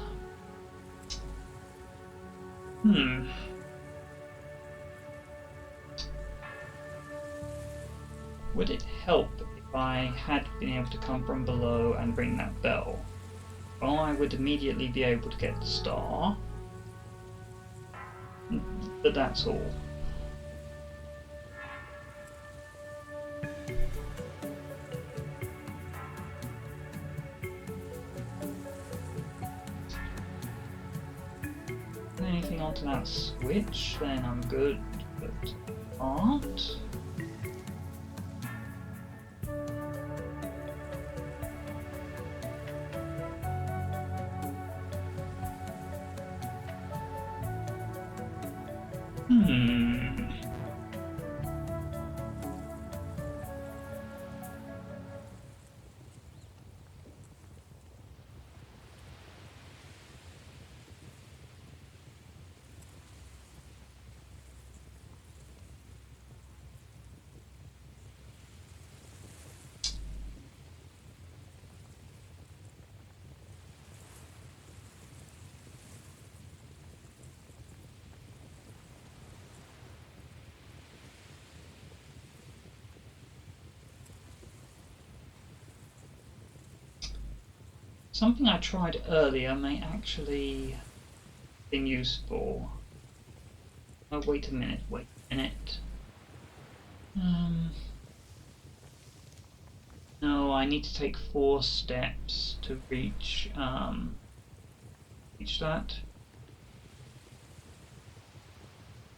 Would it help if I had been able to come from below and ring that bell? Well, I would immediately be able to get the star. But that's all. Anything onto that switch, then I'm good, but aren't. Something I tried earlier may actually be useful. Oh, wait a minute. No, I need to take 4 steps to reach that.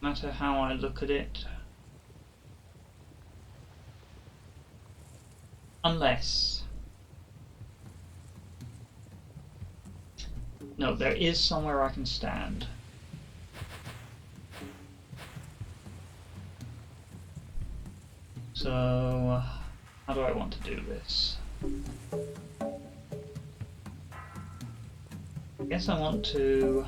No matter how I look at it. Unless... No, there is somewhere I can stand. So, how do I want to do this? I guess I want to...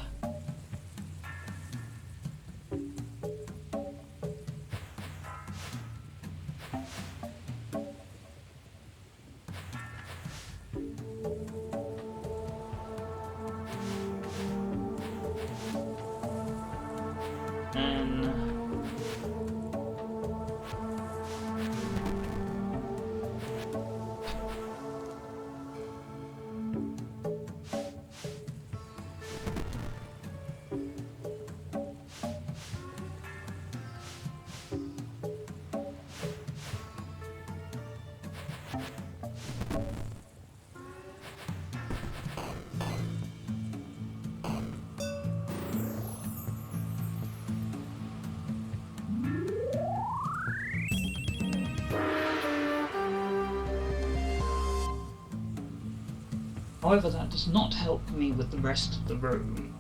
However, that does not help me with the rest of the room.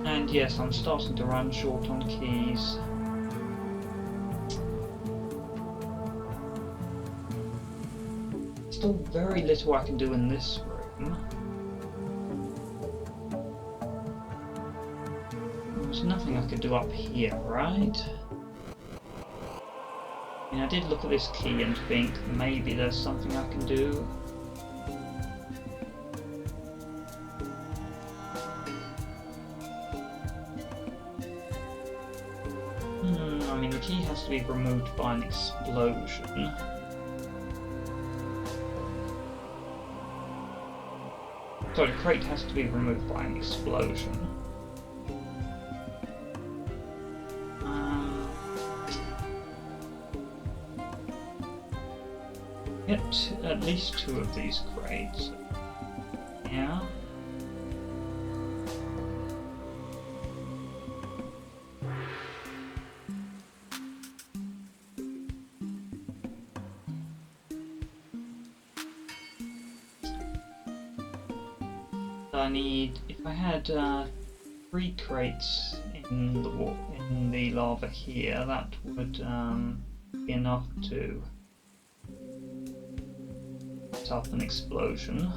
And yes, I'm starting to run short on keys. Still very little I can do in this room. There's nothing I could do up here, right? I did look at this key and think maybe there's something I can do. I mean, the key has to be removed by an explosion. Sorry, the crate has to be removed by an explosion. Get at least 2 of these crates. Yeah. I need, if I had 3 crates in the lava here, that would be enough to set up an explosion.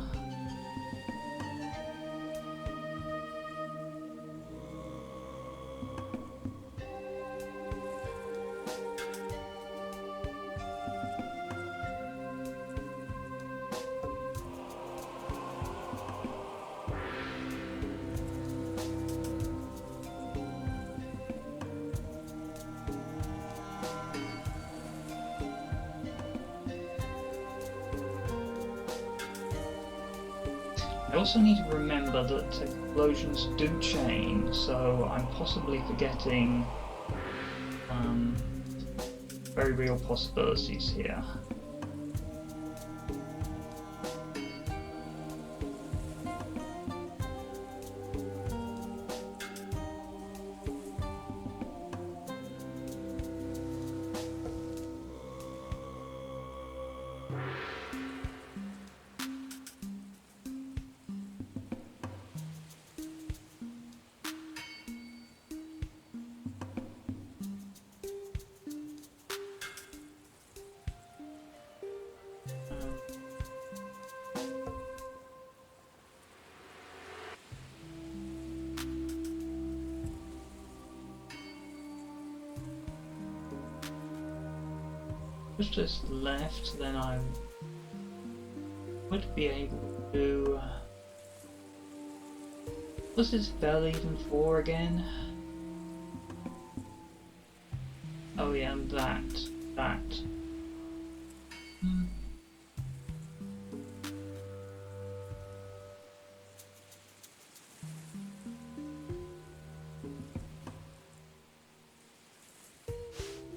I also need to remember that explosions do chain, so I'm possibly forgetting very real possibilities here. Just left, then I would be able to. Was this bell even for again? Oh yeah, that.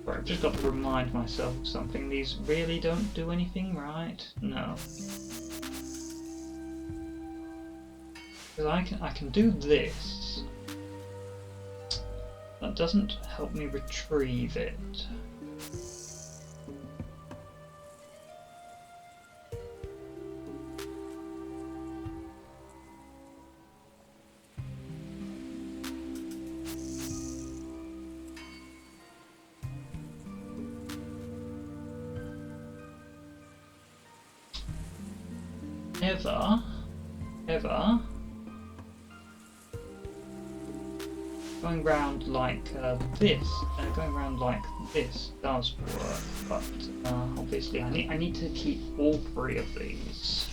I've just got to remind myself of something. These really don't do anything, right? No. Because I can do this. That doesn't help me retrieve it. Ever going round like this, going round like this does work, but obviously I need to keep all 3 of these.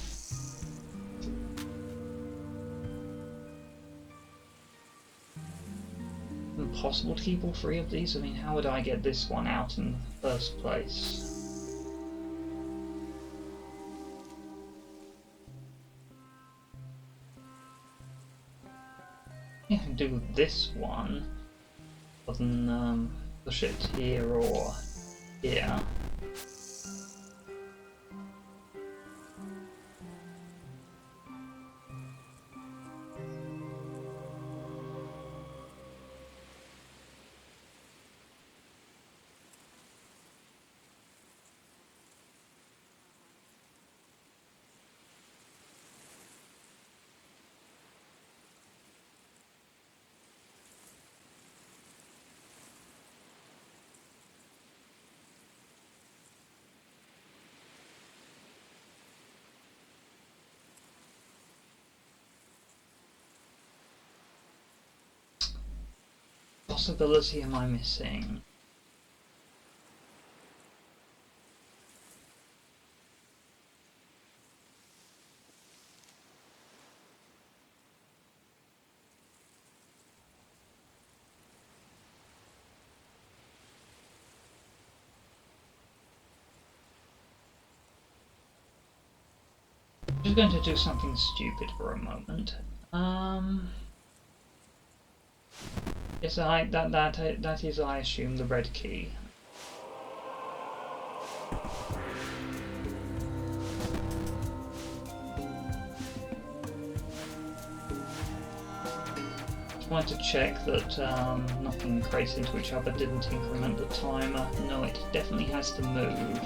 Impossible to keep all 3 of these? I mean, how would I get this one out in the first place? I can do this one, rather than push it here or here. Possibility am I missing? just going to do something stupid for a moment. Yes, that is, I assume, the red key. Just wanted to check that nothing crazy into each other didn't increment the timer. No, it definitely has to move.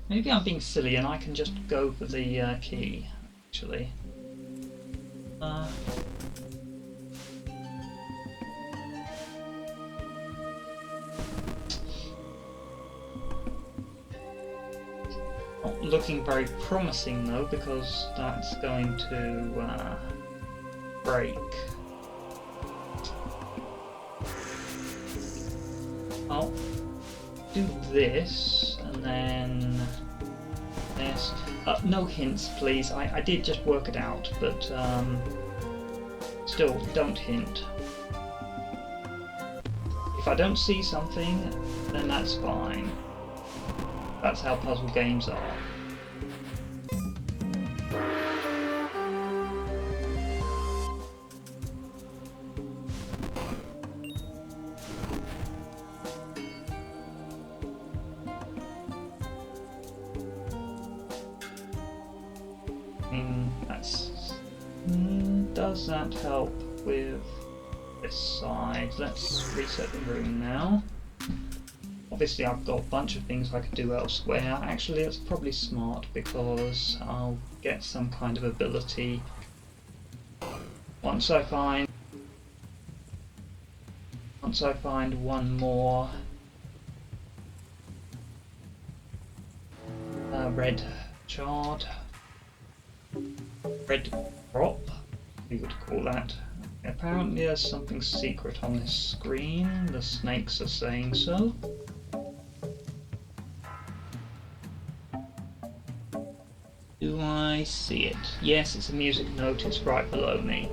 Maybe I'm being silly and I can just go for the key, actually. Not looking very promising though, because that's going to break. I'll do this and then this. No hints, please. I did just work it out, but still, don't hint. If I don't see something, then that's fine. That's how puzzle games are. Does that help with this side? Let's reset the room now. Obviously I've got a bunch of things I could do elsewhere. Actually, it's probably smart because I'll get some kind of ability once I find one more red shard, red prop, we would call that. Apparently there's something secret on this screen. The snakes are saying so. Do I see it? Yes, it's a music note. It's right below me.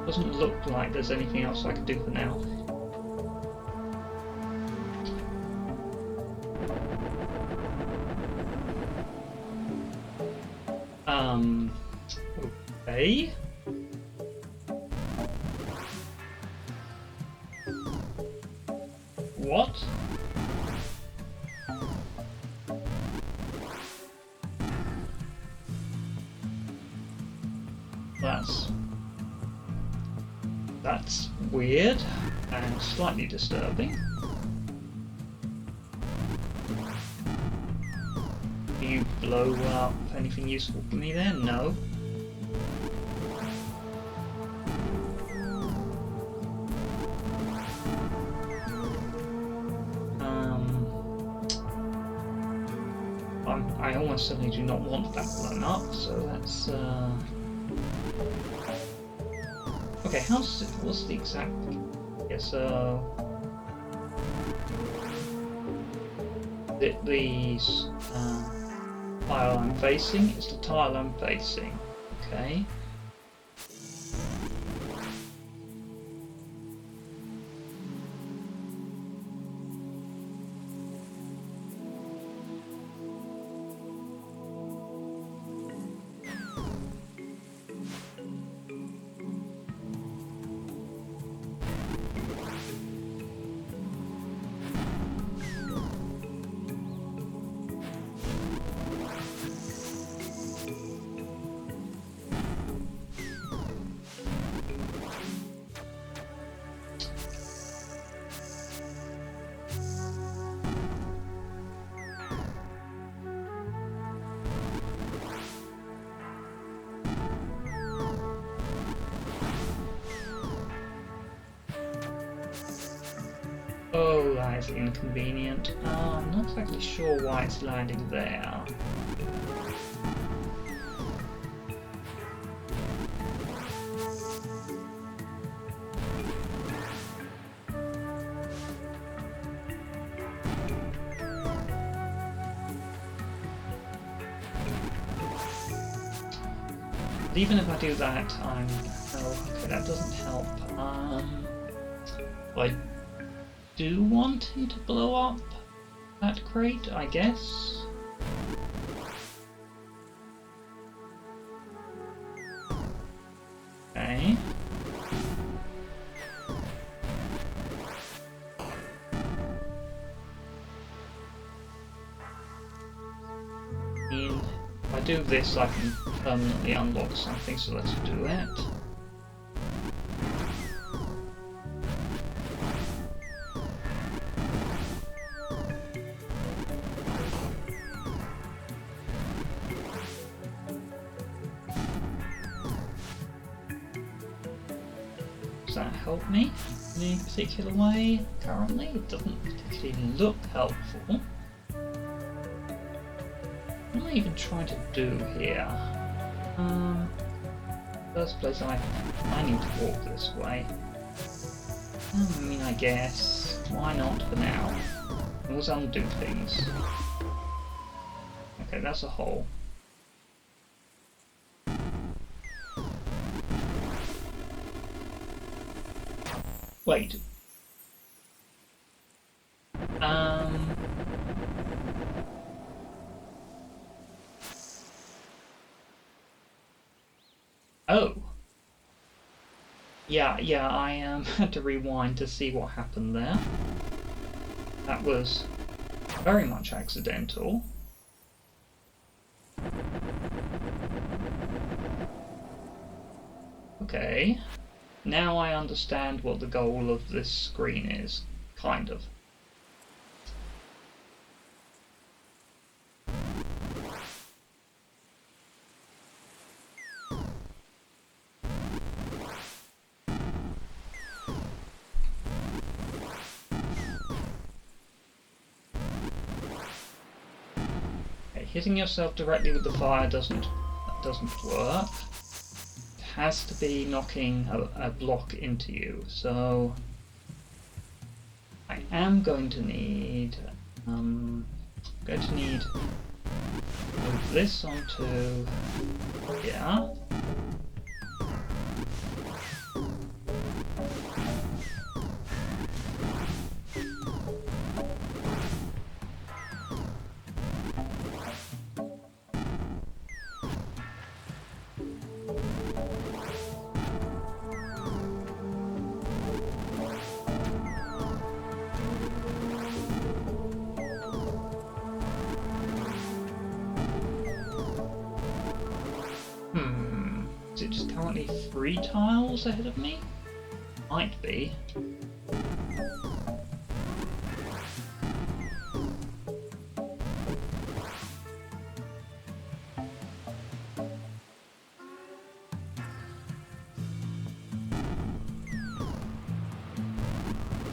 Doesn't look like there's anything else I can do for now. Okay. What? That's weird and slightly disturbing. Do you blow up anything useful for me there? No. I almost certainly do not want that blown up, so that's okay, what's the exact... Yeah, so... the tile I'm facing is the tile I'm facing, okay. is inconvenient. I'm not exactly sure why it's landing there. But even if I do that, oh, okay, that doesn't help. I do want him to blow up that crate, I guess. Okay. If I do this, I can permanently unlock something, so let's do it. Does that help me in any particular way? Currently, it doesn't particularly look helpful. What am I even trying to do here? First place, I need to walk this way. I mean, I guess. Why not for now? Let's undo things. Okay, that's a hole. Wait. Oh. Yeah, I had to rewind to see what happened there. That was very much accidental. Okay. Now I understand what the goal of this screen is, kind of. Okay, hitting yourself directly with the fire doesn't work. Has to be knocking a block into you, so I am going to need move this onto here. Is it just currently 3 tiles ahead of me? Might be.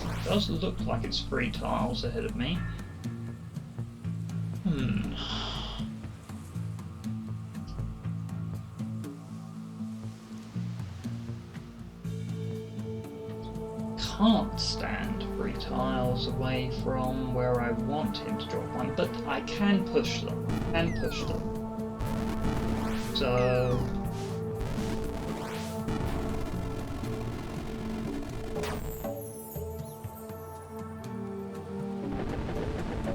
It does look like it's 3 tiles ahead of me. Can't stand 3 tiles away from where I want him to drop one, but I can push them. So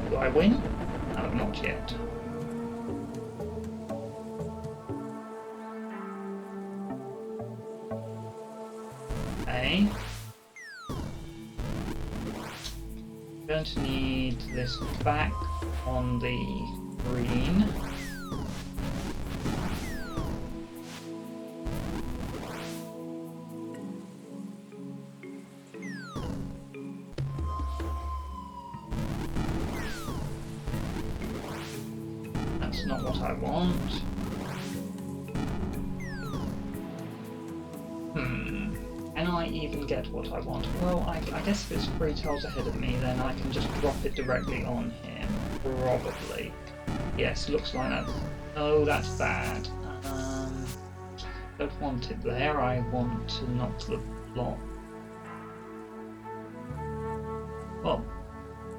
do I win? No, not yet. Okay. Going to need this back on the green. That's not what I want. Can I I even get what I want? Well, I guess if it's 3 tiles ahead of me, then I can just drop it directly on him. Probably. Yes, looks like that. Oh, that's bad. Don't want it there. I want to knock the block. Well,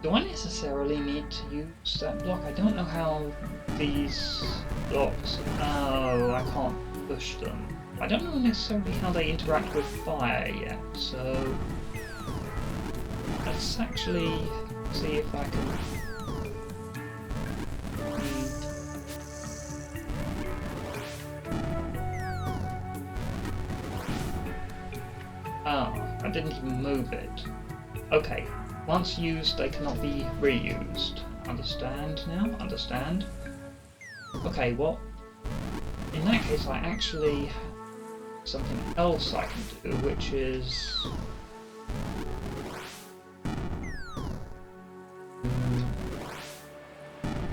do I necessarily need to use that block? I don't know how these blocks... Oh, I can't push them. I don't know necessarily how they interact with fire yet, so... Let's actually see if I can... Oh, I didn't even move it. Okay, once used, they cannot be reused. Understand now? Understand? Okay, well, in that case, I actually have something else I can do, which is...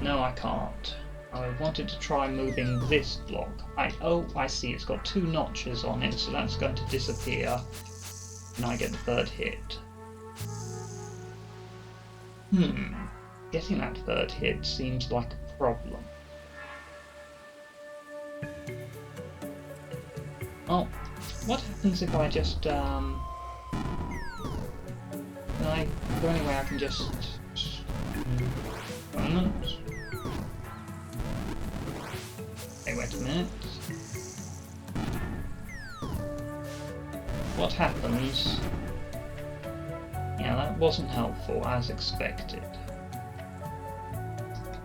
No, I can't. I wanted to try moving this block. Oh, I see, it's got 2 notches on it, so that's going to disappear. And I get the 3rd hit. Getting that 3rd hit seems like a problem. Oh, what happens if I just, can I go anywhere I can just... Moment. Hey, wait a minute. What happens? Yeah, that wasn't helpful, as expected.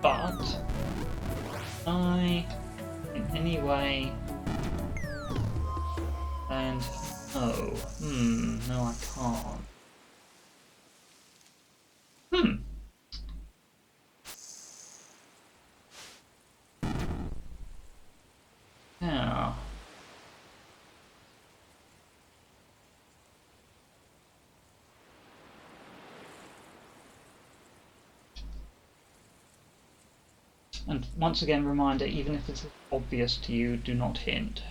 But in any way, and no, I can't. Now. And once again, reminder, even if it's obvious to you, do not hint.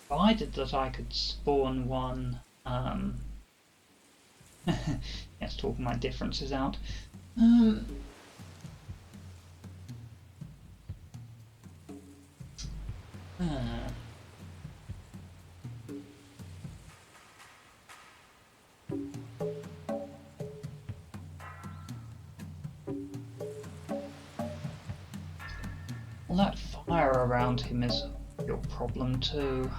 Provided that I could spawn one, let's talk my differences out. Well, that fire around him is your problem too.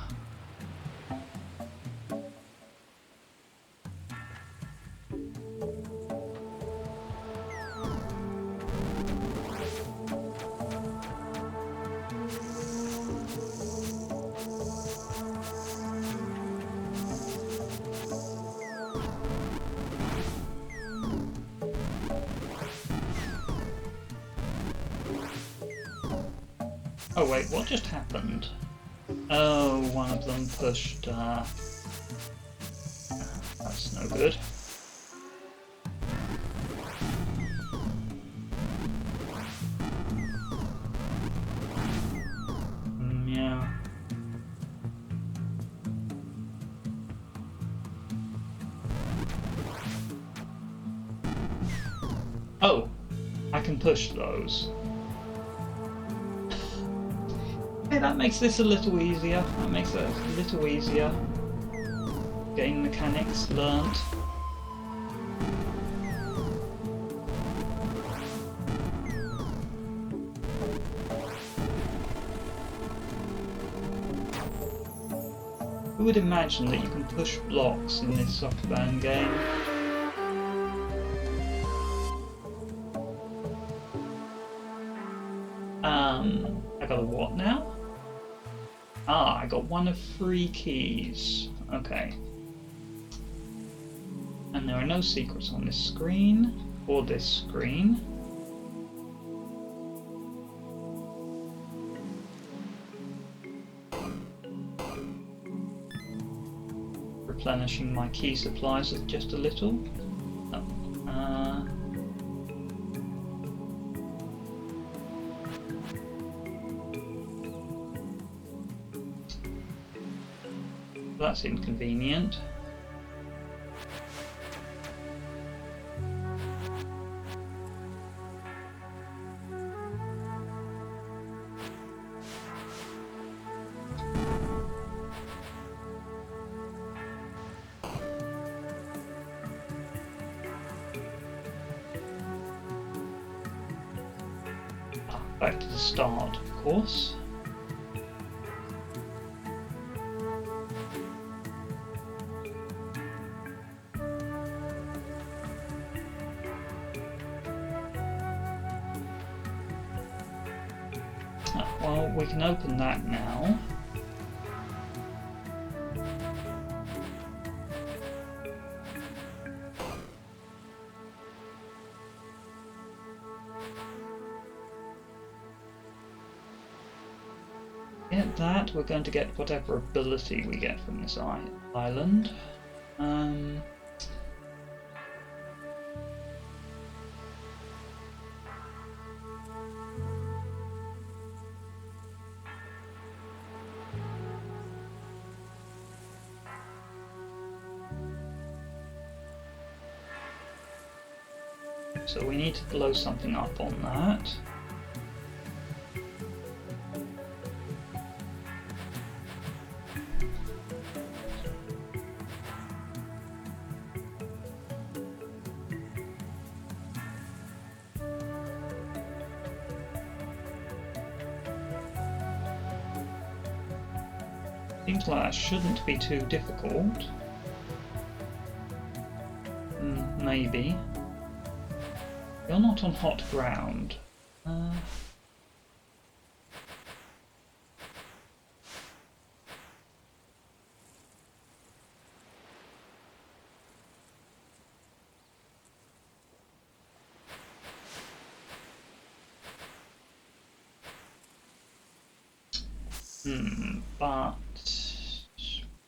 Oh wait, what just happened? Oh, one of them pushed, that's no good. Yeah. Oh, I can push those. That makes this a little easier. That makes it a little easier. Game mechanics learnt. Who would imagine that you can push blocks in this sokoban game? I got a what now? Ah, I got one of 3 keys. Okay. And there are no secrets on this screen, or this screen. Replenishing my key supplies with just a little. Oh, that's inconvenient. Back to the start, of course. Well, we can open that now. Get that, we're going to get whatever ability we get from this island. So we need to blow something up on that. Seems like that shouldn't be too difficult. Maybe. You're not on hot ground. But I'm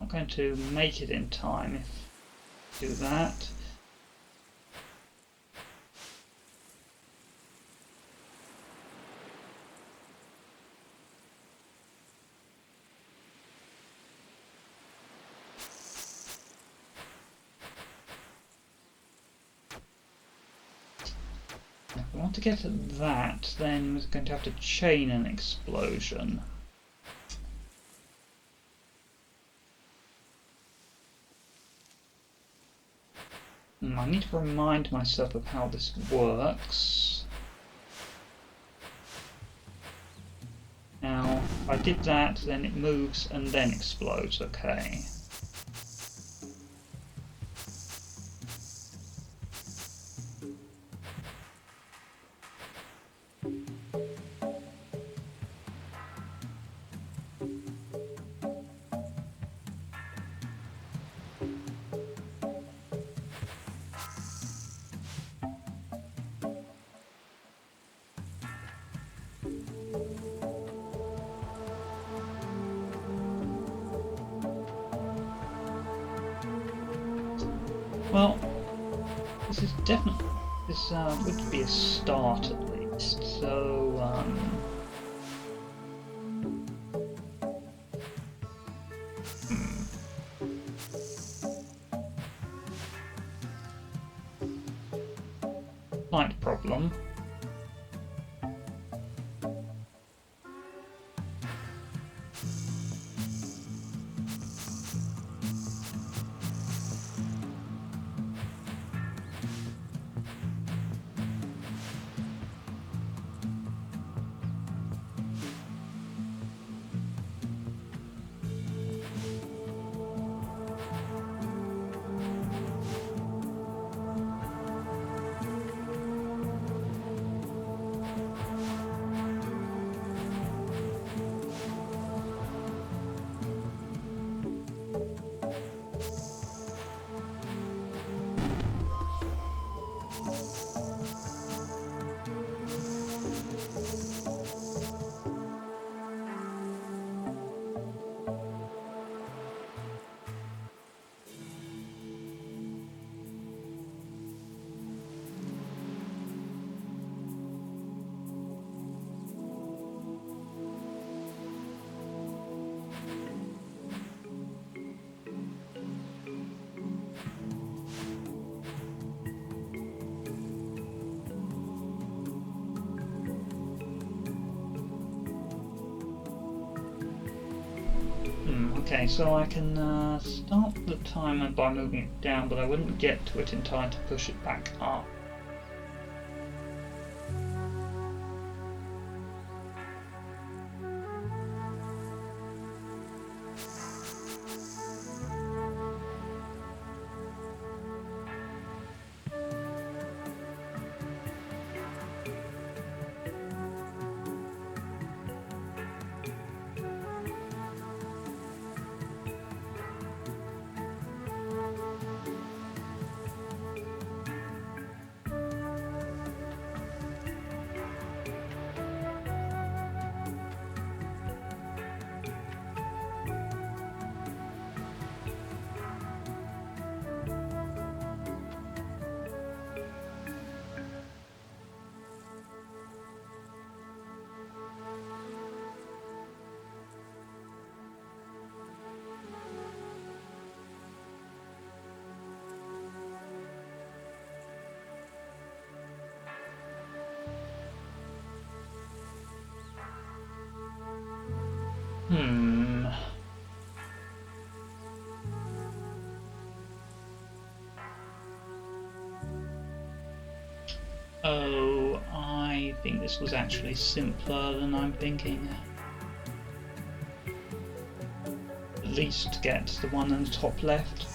not going to make it in time if I do that. If we want to get at that, then we're going to have to chain an explosion. I need to remind myself of how this works. Now, if I did that, then it moves and then explodes, okay. Well, this is definitely, this would be a start at least, so slight problem. Okay, so I can start the timer by moving it down, but I wouldn't get to it in time to push it back up. Oh, I think this was actually simpler than I'm thinking. At least get the one on the top left.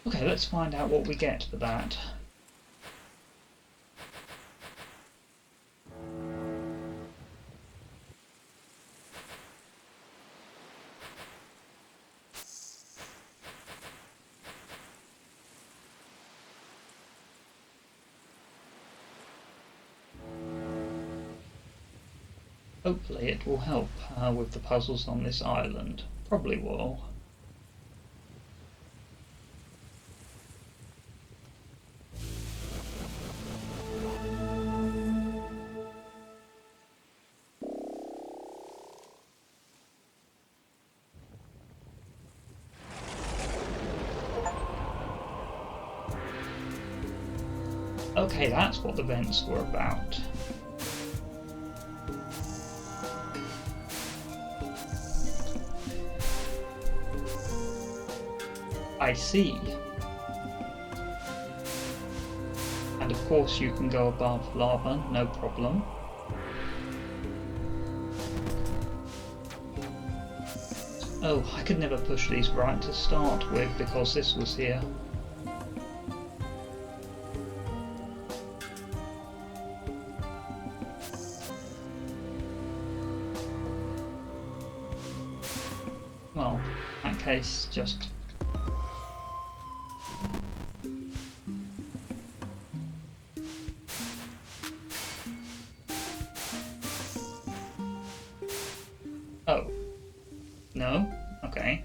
Okay, let's find out what we get for that. Hopefully it will help with the puzzles on this island. Probably will. Okay, that's what the vents were about. I see. And of course you can go above lava, no problem. Oh, I could never push these right to start with because this was here. Well, in that case, just... Oh. No? Okay.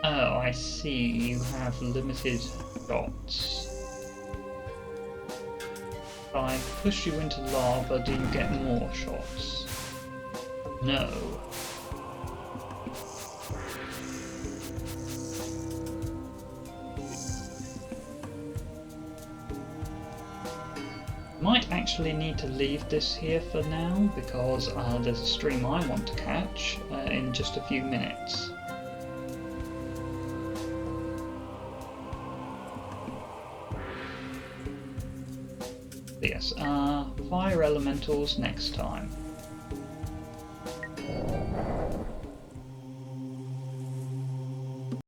Oh, I see. You have limited shots. If I push you into lava, do you get more shots? No. Might actually need to leave this here for now because there's a stream I want to catch in just a few minutes. Yes, fire elementals next time.